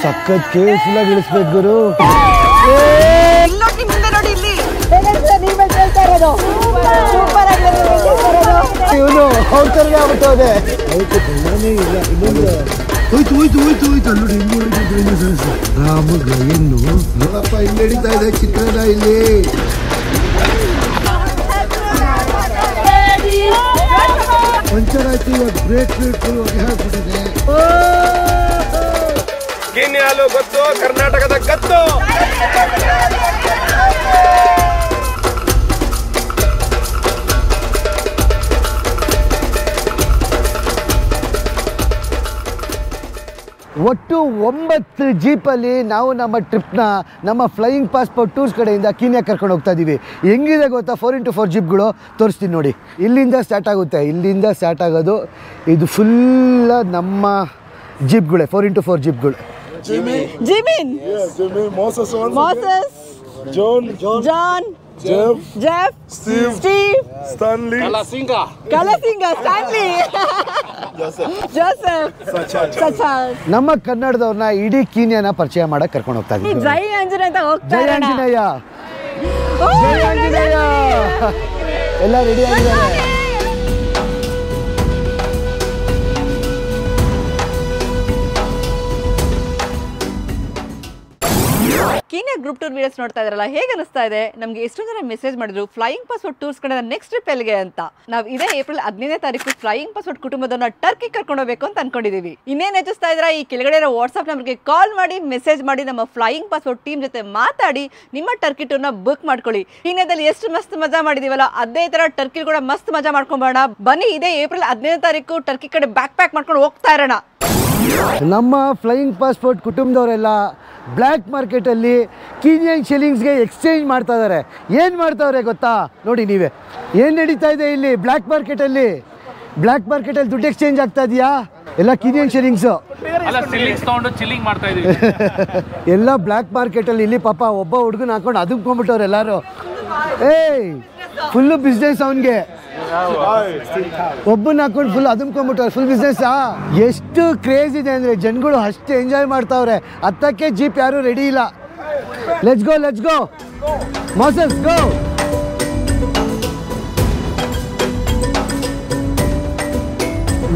ಸಖತ್ ಕೇರ್ಫುಲ್ ಆಗಿ ಇಳಿಸ್ಬೇಕು ಗುರು. ಇವನು ಅವ್ರ ತರನೇ ಆಗ್ಬಿಟ್ಟದೆ. ಹೋಯ್ತು ನೋಡಿ ರಾಮಗ ಹೆಣ್ಣು ನೋಡಪ್ಪ ಇಲ್ಲಿ ನಡೀತಾ ಇದೆ ಚಿತ್ರದ ಇಲ್ಲಿ. ಪಂಚರ್ ಆಯ್ತು ಇವಾಗ ಬ್ರೇಕ್ ಹಾಕ್ಬಿಟ್ಟಿದೆ. ಕೀನ್ಯಾಲು ಗೊತ್ತು, ಕರ್ನಾಟಕದ ಗತ್ತು. ಒಟ್ಟು 9 ಜೀಪಲ್ಲಿ ನಾವು ನಮ್ಮ ಟ್ರಿಪ್ನ ನಮ್ಮ ಫ್ಲೈಯಿಂಗ್ ಪಾಸ್ಪೋರ್ಟ್ ಟೂರ್ಸ್ ಕಡೆಯಿಂದ ಕೀನ್ಯಾ ಕರ್ಕೊಂಡು ಹೋಗ್ತಾ ಇದ್ದೀವಿ. ಹೆಂಗಿದೆ ಗೊತ್ತಾ? 4x4 ಜೀಪ್ಗಳು ತೋರಿಸ್ತೀನಿ ನೋಡಿ. ಇಲ್ಲಿಂದ ಸ್ಟಾರ್ಟ್ ಆಗುತ್ತೆ. ಇಲ್ಲಿಂದ ಸ್ಟಾರ್ಟ್ ಆಗೋದು ಇದು ಫುಲ್ಲ ನಮ್ಮ ಜೀಪ್ಗಳೇ, 4x4 ಜೀಪ್ಗಳು. Jimin, Moses, John, Jeff, Steve, Stanley, Kalasinga, Stanley, Joseph, Sachal. ನಮ್ಮ ಕನ್ನಡದವ್ರನ್ನ ಇಡೀ ಕೀನ್ಯಾನ ಪರಿಚಯ ಮಾಡಕ್ಕೆ ಕರ್ಕೊಂಡು ಹೋಗ್ತಾ ಇದ್ದೀವಿ. ಜೈ ಆಂಜನೇಯ ಅಂತ ಹೋಗ್ತಾ ಜೈ ಆಂಜನೇಯ, ಜೈ ಆಂಜನೇಯ. ಎಲ್ಲ ರೆಡಿ ಆಗಿದ್ದಾರೆ. ಕೀನ್ಯಾ ಗ್ರೂಪ್ ಟೂರ್ ವಿಡಿಯೋಸ್ ನೋಡ್ತಾ ಇದ್ರಲ್ಲ, ಹೇಗೆ ಅನಿಸ್ತಾ ಇದೆ? ನಮಗೆ ಎಷ್ಟೊಂದು ಜನ ಮೆಸೇಜ್ ಮಾಡಿದ್ರು ಫ್ಲೈಯಿಂಗ್ ಪಾಸ್ಪೋರ್ಟ್ ಟೂರ್ಸ್ ಕಡೆ ನೆಕ್ಸ್ಟ್ ಟ್ರಿಪ್ ಎಲ್ಲಿಗೆ ಅಂತ. ನಾವು ಇದೇ ಏಪ್ರಿಲ್ 15ನೇ ತಾರೀಕು ಫ್ಲೈಯಿಂಗ್ ಪಾಸ್ಪೋರ್ಟ್ ಕುಟುಂಬದನ್ನ ಟರ್ಕಿ ಕರ್ಕೊಂಡು ಹೋಗ್ಬೇಕು ಅಂತ ಅನ್ಕೊಂಡಿದೀವಿ. ಇನ್ನೇನು ಯೋಚಿಸ್ತಾ ಇದ್ರ? ಈ ಕೆಳಗಡೆ ಇರೋ ವಾಟ್ಸ್ಆಪ್ ನಂಬರ್ಗೆ ಕಾಲ್ ಮಾಡಿ, ಮೆಸೇಜ್ ಮಾಡಿ, ನಮ್ಮ ಫ್ಲೈಯಿಂಗ್ ಪಾಸ್ಪೋರ್ಟ್ ಟೀಮ್ ಜೊತೆ ಮಾತಾಡಿ ನಿಮ್ಮ ಟರ್ಕಿ ಟೂರ್ನ ಬುಕ್ ಮಾಡ್ಕೊಳ್ಳಿ. ಕೀನ್ಯಾದಲ್ಲಿ ಎಷ್ಟು ಮಸ್ತ್ ಮಜಾ ಮಾಡಿದೀವಲ್ಲ, ಅದೇ ತರ ಟರ್ಕಿ ಕೂಡ ಮಸ್ತ್ ಮಜಾ ಮಾಡ್ಕೊಂಬೋಣ. ಬನ್ನಿ, ಇದೇ ಏಪ್ರಿಲ್ 15ನೇ ತಾರೀಕು ಟರ್ಕಿ ಕಡೆ ಬ್ಯಾಕ್ ಪ್ಯಾಕ್ ಮಾಡ್ಕೊಂಡು ಹೋಗ್ತಾ ಇರೋಣ. ನಮ್ಮ ಫ್ಲೈಯಿಂಗ್ ಪಾಸ್ಪೋರ್ಟ್ ಕುಟುಂಬದವರೆಲ್ಲ ಬ್ಲ್ಯಾಕ್ ಮಾರ್ಕೆಟಲ್ಲಿ ಕೀನ್ಯನ್ ಶಿಲ್ಲಿಂಗ್ಸ್ಗೆ ಎಕ್ಸ್ಚೇಂಜ್ ಮಾಡ್ತಾ ಇದ್ದಾರೆ. ಏನು ಮಾಡ್ತಾವ್ರೆ ಗೊತ್ತಾ? ನೋಡಿ ನೀವೇ, ಏನು ನಡೀತಾ ಇದೆ ಇಲ್ಲಿ ಬ್ಲ್ಯಾಕ್ ಮಾರ್ಕೆಟಲ್ಲಿ. ಬ್ಲ್ಯಾಕ್ ಮಾರ್ಕೆಟಲ್ಲಿ ದುಡ್ಡು ಎಕ್ಸ್ಚೇಂಜ್ ಆಗ್ತಾ ಇದೆಯಾ? ಎಲ್ಲ ಕೀನ್ಯನ್ ಶಿಲ್ಲಿಂಗ್ಸು ಎಲ್ಲ ಬ್ಲ್ಯಾಕ್ ಮಾರ್ಕೆಟಲ್ಲಿ. ಇಲ್ಲಿ ಪಾಪ ಒಬ್ಬ ಹುಡುಗನ ಹಾಕೊಂಡು ಅದುಮ್ಕೊಂಡ್ಬಿಟ್ಟವ್ರು ಎಲ್ಲರೂ. ಏಯ್, ಫುಲ್ಲು ಬಿಸ್ನೆಸ್ ಅವನಿಗೆ. ಒಬ್ಬನ ಹಾಕೊಂಡು ಫುಲ್ ಅದುಮ್ಕೊಂಡ್ಬಿಟ್ಟವ್ರೆ, ಫುಲ್ ಬಿಸ್ನೆಸ್ಸಾ. ಎಷ್ಟು ಕ್ರೇಜ್ ಇದೆ ಅಂದರೆ ಜನಗಳು ಅಷ್ಟು ಎಂಜಾಯ್ ಮಾಡ್ತಾವ್ರೆ. ಹತ್ತಕ್ಕೆ ಜೀಪ್ ಯಾರೂ ರೆಡಿ ಇಲ್ಲ. Let's go Moses go.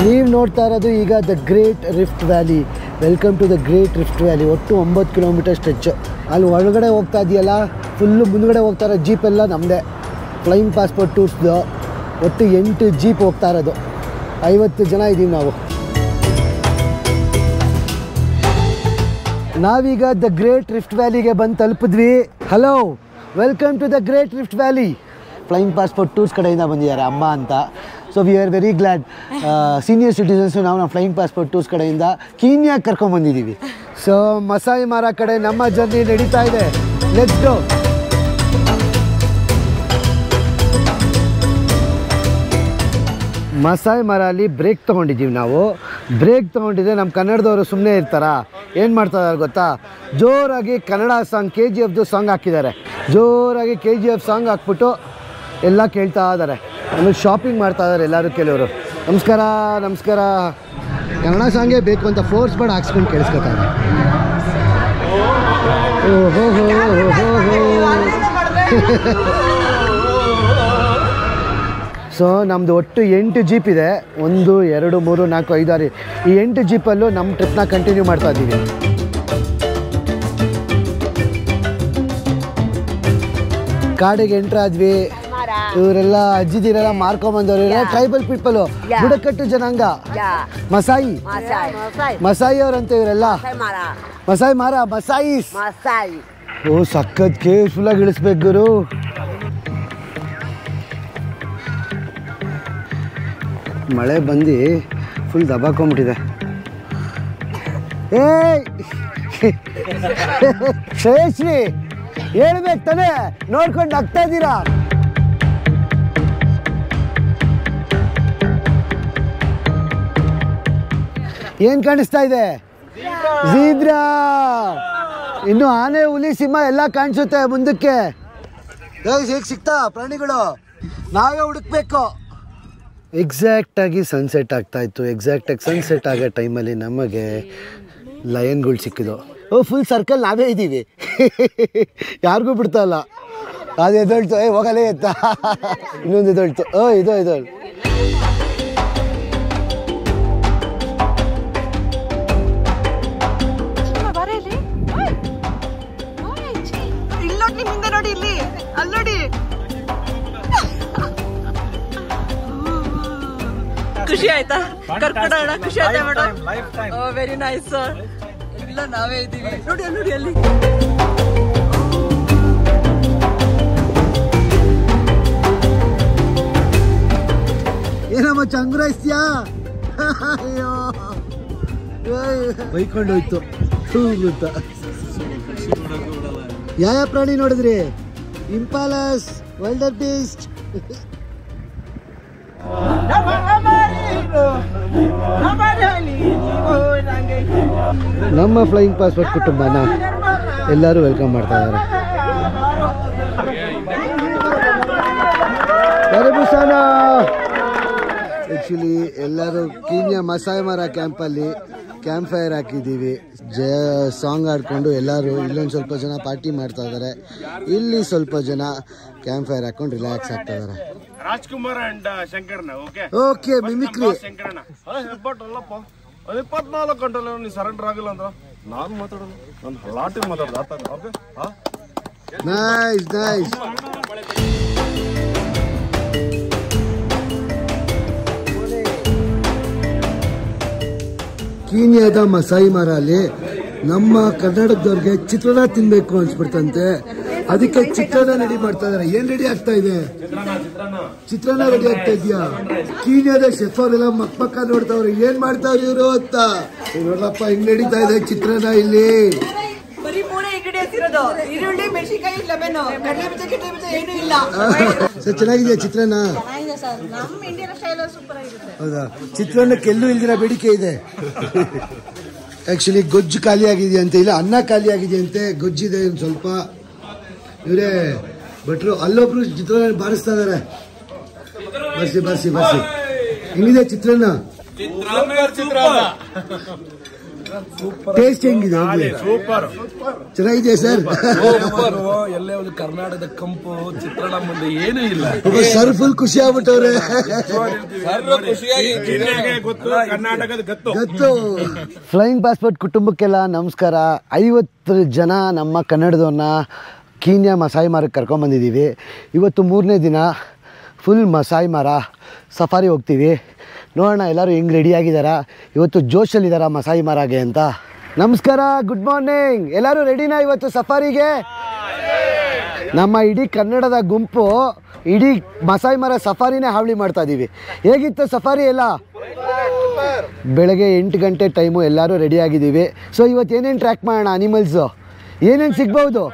ನೀವು ನೋಡ್ತಾ ಇರೋದು ಈಗ the great rift valley. Welcome to the great rift valley. ಒಟ್ಟು 9 ಕಿಲೋಮೀಟರ್ ಸ್ಟ್ರೆಚ್ಚು. ಅಲ್ಲಿ ಒಳಗಡೆ ಹೋಗ್ತಾ ಇದೆಯಲ್ಲ, ಫುಲ್ಲು ಮುಂದುಗಡೆ ಹೋಗ್ತಾ ಇರೋ ಜೀಪೆಲ್ಲ ನಮ್ಮದೇ, ಫ್ಲೈಯಿಂಗ್ ಪಾಸ್ಪೋರ್ಟ್ ಟೂರ್ಸ್ದು. ಒಟ್ಟು 8 ಜೀಪ್ ಹೋಗ್ತಾ ಇರೋದು. 50 ಜನ ಇದ್ದೀವಿ ನಾವು. ನಾವೀಗ ದ ಗ್ರೇಟ್ ರಿಫ್ಟ್ ವ್ಯಾಲಿಗೆ ಬಂದು ತಲುಪಿದ್ವಿ. Hello, welcome to the great rift valley. Flying passport tours ಕಡೆಯಿಂದ ಬಂದಿದ್ದಾರೆ ಅಮ್ಮ ಅಂತ. So we are very glad. Senior citizens ನಾವು ನಮ್ಮ ಫ್ಲೈಯಿಂಗ್ ಪಾಸ್ಪೋರ್ಟ್ ಟೂರ್ಸ್ ಕಡೆಯಿಂದ ಕೀನ್ಯಾಗೆ ಕರ್ಕೊಂಡ್ಬಂದಿದ್ದೀವಿ. ಸೊ ಮಸಾಯಿ ಮಾರ ಕಡೆ ನಮ್ಮ ಜರ್ನಿ ನಡೀತಾ ಇದೆ. Let's go. ಮಸಾಯಿ ಮರಲ್ಲಿ ಬ್ರೇಕ್ ತೊಗೊಂಡಿದ್ದೀವಿ ನಾವು. ಬ್ರೇಕ್ ತೊಗೊಂಡಿದ್ದೆ ನಮ್ಮ ಕನ್ನಡದವರು ಸುಮ್ಮನೆ ಇರ್ತಾರಾ? ಏನು ಮಾಡ್ತಾಯಿದ್ದಾರೆ ಗೊತ್ತಾ? ಜೋರಾಗಿ ಕನ್ನಡ ಸಾಂಗ್ KGFದು ಸಾಂಗ್ ಹಾಕಿದ್ದಾರೆ. ಜೋರಾಗಿ KGF ಸಾಂಗ್ ಹಾಕ್ಬಿಟ್ಟು ಎಲ್ಲ ಕೇಳ್ತಾ ಇದ್ದಾರೆ. ಆಮೇಲೆ ಶಾಪಿಂಗ್ ಮಾಡ್ತಾ ಇದ್ದಾರೆ ಎಲ್ಲರೂ. ಕೆಲವರು ನಮಸ್ಕಾರ ನಮಸ್ಕಾರ ಕನ್ನಡ ಸಾಂಗೇ ಬೇಕು ಅಂತ ಫೋರ್ಸ್ ಮಾಡಿ ಹಾಕ್ಸ್ಕೊಂಡು ಕೇಳಿಸ್ಕೊತಾರೆ. ಓಹೋ ಸೊ ನಮ್ಮದು ಒಟ್ಟು 8 ಜೀಪ್ ಇದೆ. 1 2 3 4 5 6. ಈ 8 ಜೀಪಲ್ಲೂ ನಮ್ಮ ಟ್ರಿಪ್ನ ಕಂಟಿನ್ಯೂ ಮಾಡ್ತಾ ಇದ್ದೀವಿ. ಕಾಡಿಗೆ ಎಂಟ್ರ್ ಆದ್ವಿ. ಇವರೆಲ್ಲ ಅಜ್ಜಿದಿರೆಲ್ಲ ಮಾರ್ಕೊಂಬಂದವ್ರು. ಇವರೆಲ್ಲ ಟ್ರೈಬಲ್ ಪೀಪಲು, ಬುಡಕಟ್ಟು ಜನಾಂಗ, ಮಸಾಯಿ ಅವರಂತೆ ಇವರೆಲ್ಲ. ಮಸಾಯಿ ಮಾರ, ಮಸಾಯಿಸ್. ಓ, ಸಖತ್ ಕೇರ್ಫುಲ್ಲಾಗಿ ಇಳಿಸ್ಬೇಕು ಗುರು. ಮಳೆ ಬಂದು ಫುಲ್ ದಬಾಕೊಂಬಿಟ್ಟಿದೆ. ಏಯ್ ಶ್ರೇಯಶ್ರೀ, ಹೇಳ್ಬೇಕು ತಾನೇ, ನೋಡ್ಕೊಂಡು ನಗ್ತಾ ಇದ್ದೀರಾ? ಏನು ಕಾಣಿಸ್ತಾ ಇದೆ? ಝೀಬ್ರಾ. ಇನ್ನು ಆನೆ, ಹುಲಿ, ಸಿಂಹ ಎಲ್ಲ ಕಾಣಿಸುತ್ತೆ ಮುಂದಕ್ಕೆ. ಹೇಗೆ ಸಿಗ್ತಾ ಪ್ರಾಣಿಗಳು? ನಾವೇ ಹುಡುಕ್ಬೇಕು. ಎಕ್ಸಾಕ್ಟಾಗಿ ಸನ್ಸೆಟ್ ಆಗ್ತಾಯಿತ್ತು. ಎಕ್ಸಾಕ್ಟಾಗಿ ಸನ್ಸೆಟ್ ಆಗೋ ಟೈಮಲ್ಲಿ ನಮಗೆ ಲಯನ್ಗಳು ಸಿಕ್ಕಿದ್ದು. ಫುಲ್ ಸರ್ಕಲ್ ನಾವೇ ಇದ್ದೀವಿ, ಯಾರಿಗೂ ಬಿಡ್ತಾಯಿಲ್ಲ. ಅದು ಎದೊಳ್ತು, ಹೋಗಲೇ ಎತ್ತ, ಇನ್ನೊಂದು ಎದೊಳ್ತು, ಇದು ನೋಡಿ, ಇಲ್ಲಿ ಅಲ್ಲಿ ನೋಡಿ. ಖುಷಿ ಆಯ್ತಾ? ಕರ್ಕೊಂಡೋಣ, ಖುಷಿ ಆಯ್ತಾ ಮೇಡಮ್? Very nice sir. ಇಲ್ಲ ನಾವೇ ಇದ್ದೀವಿ ನೋಡಿ, ಅಲ್ಲಿ ನೋಡಿ, ಅಲ್ಲಿ ಏನಮ್ಮ ಚಂಗ್ರೈಸ್ಯಾ? ಅಯ್ಯೋ ಬೈಕೊಂಡೋಯ್ತು ಅಂತ. ಯಾವ ಪ್ರಾಣಿ ನೋಡಿದ್ರಿ? ಇಂಪಾಲಸ್, ವೈಲ್ಡರ್ ಬೀಸ್ಟ್. ನಮ್ಮ ಫ್ಲೈಯಿಂಗ್ ಪಾಸ್ಪೋರ್ಟ್ ಕುಟುಂಬನ ಎಲ್ಲರೂ ವೆಲ್ಕಮ್ ಮಾಡ್ತಾ ಇದ್ದಾರೆ. ಆ್ಯಕ್ಚುಲಿ ಎಲ್ಲರೂ ಕೀನ್ಯಾ ಮಸಾಯ್ ಮಾರ ಕ್ಯಾಂಪಲ್ಲಿ ಕ್ಯಾಂಪ್ ಫೈರ್ ಹಾಕಿದ್ದೀವಿ. ಸಾಂಗ್ ಆಡ್ಕೊಂಡು ಎಲ್ಲರೂ ಇಲ್ಲೊಂದು ಸ್ವಲ್ಪ ಜನ ಪಾರ್ಟಿ ಮಾಡ್ತಾ ಇದ್ದಾರೆ, ಇಲ್ಲಿ ಸ್ವಲ್ಪ ಜನ ಕ್ಯಾಂಪ್ ಫೈರ್ ಹಾಕೊಂಡು ರಿಲ್ಯಾಕ್ಸ್ ಆಗ್ತಾ ಇದ್ದಾರೆ. ರಾಜ್ಕುಮಾರ್ ಅಂಡ್ ಶಂಕರ್ನ ಓಕೆ ಮಿಮಿಕ್ರಿ. ಶಂಕರಣ್ಣ 24 ಗಂಟೆಲ್ಲ ನೀವು ಸರೆಂಡರ್ ಆಗಿಲ್ಲ ಅಂದ್ರ ನಾನು ಮಾತಾಡೋದು, ನಾನು ಲಾಟಿ ಮಾತಾಡೋದು. Okay, nice nice. ಕೀನ್ಯಾದ ಮಸಾಯಿ ಮಾರ ಅಲ್ಲಿ ನಮ್ಮ ಕರ್ನಾಟಕದವ್ರಿಗೆ ಚಿತ್ರಾನ್ನ ತಿನ್ಬೇಕು ಅನ್ಸ್ಬಿಡ್ತಂತೆ, ಅದಕ್ಕೆ ಚಿತ್ರಾನ್ನ ರೆಡಿ ಮಾಡ್ತಾ ಇದಾರೆ. ಏನ್ ರೆಡಿ ಆಗ್ತಾ ಇದೆ? ಚಿತ್ರಾನ್ನ ರೆಡಿ ಆಗ್ತಾ ಇದೆಯಾ? ಕೀನ್ಯಾದ ಶೆಫ್ ಅವರೆಲ್ಲ ಮಕ್ಕ ನೋಡ್ತಾವ್ರೆ, ಏನ್ ಮಾಡ್ತಾವ್ರಿ ಇವರು ಅಂತ. ನೋಡ್ರಪ್ಪ ಹಿಂಗ್ ನಡೀತಾ ಇದೆ ಚಿತ್ರಾನ್ನ ಇಲ್ಲಿ. ಸರ್ ಚೆನ್ನಾಗಿದೆಯಾ ಚಿತ್ರಾನ್ನ? ಹೌದಾ? ಚಿತ್ರಾನ್ನಕ್ಕೆ ಎಲ್ಲೂ ಇಲ್ದಿರ ಬೇಡಿಕೆ ಇದೆ. ಆಕ್ಚುಲಿ ಗೊಜ್ಜು ಖಾಲಿ ಆಗಿದೆಯಂತೆ, ಇಲ್ಲ ಅನ್ನ ಖಾಲಿ ಆಗಿದೆಯಂತೆ, ಗೊಜ್ಜಿದೆ ಒಂದು ಸ್ವಲ್ಪ. ಇವರೇ ಭಟ್ರು ಅಲ್ಲೊಬ್ರು ಚಿತ್ರಾನ್ನ ಬಾರಿಸ್ತಾ ಇದಾರೆ. ಬರ್ಸಿ ಬರ್ಸಿ ಬರ್ಸಿ. ಹೆಂಗಿದೆ ಚಿತ್ರಾನ್ನ? ಟೇಸ್ಟ್ ಹೆಂಗಿದೆ? ಸೂಪರ್, ಚೆನ್ನಾಗಿದೆ ಸರ್. ಎಲ್ಲೇ ಒಂದು ಕರ್ನಾಟಕದ ಕಂಪು ಚಿತ್ರಣ ಮುಂದೆ ಏನೂ ಇಲ್ಲ. ಸರ್ ಫುಲ್ ಖುಷಿ ಆಗ್ಬಿಟ್ಟವ್ರೆ. ಕರ್ನಾಟಕದ ಗತ್ತು. ಫ್ಲೈಯಿಂಗ್ ಪಾಸ್ಪೋರ್ಟ್ ಕುಟುಂಬಕ್ಕೆಲ್ಲ ನಮಸ್ಕಾರ. 50 ಜನ ನಮ್ಮ ಕನ್ನಡದವ್ರನ್ನ ಕೀನ್ಯಾ ಮಸಾಯಿ ಮಾರಕ್ಕೆ ಕರ್ಕೊಂಬಂದಿದ್ದೀವಿ. ಇವತ್ತು 3ನೇ ದಿನ ಫುಲ್ ಮಸಾಯಿ ಮಾರ ಸಫಾರಿ ಹೋಗ್ತೀವಿ. ನೋಡೋಣ ಎಲ್ಲರೂ ಹೆಂಗೆ ರೆಡಿಯಾಗಿದ್ದಾರಾ, ಇವತ್ತು ಜೋಶಲ್ಲಿದ್ದಾರಾ ಮಸಾಯಿ ಮಾರಾಗೆ ಅಂತ. ನಮಸ್ಕಾರ, ಗುಡ್ ಮಾರ್ನಿಂಗ್. ಎಲ್ಲರೂ ರೆಡಿನಾ ಇವತ್ತು ಸಫಾರಿಗೆ? ನಮ್ಮ ಇಡೀ ಕನ್ನಡದ ಗುಂಪು ಇಡೀ ಮಸಾಯಿ ಮಾರ ಸಫಾರಿನೇ ಹಾವಳಿ ಮಾಡ್ತಾ ಇದ್ದೀವಿ. ಹೇಗಿತ್ತು ಸಫಾರಿ ಎಲ್ಲ? ಬೆಳಗ್ಗೆ 8 ಗಂಟೆ ಟೈಮು, ಎಲ್ಲರೂ ರೆಡಿಯಾಗಿದ್ದೀವಿ. ಸೊ ಇವತ್ತು ಏನೇನು ಟ್ರ್ಯಾಕ್ ಮಾಡೋಣ? ಅನಿಮಲ್ಸು ಏನೇನು ಸಿಗ್ಬೋದು?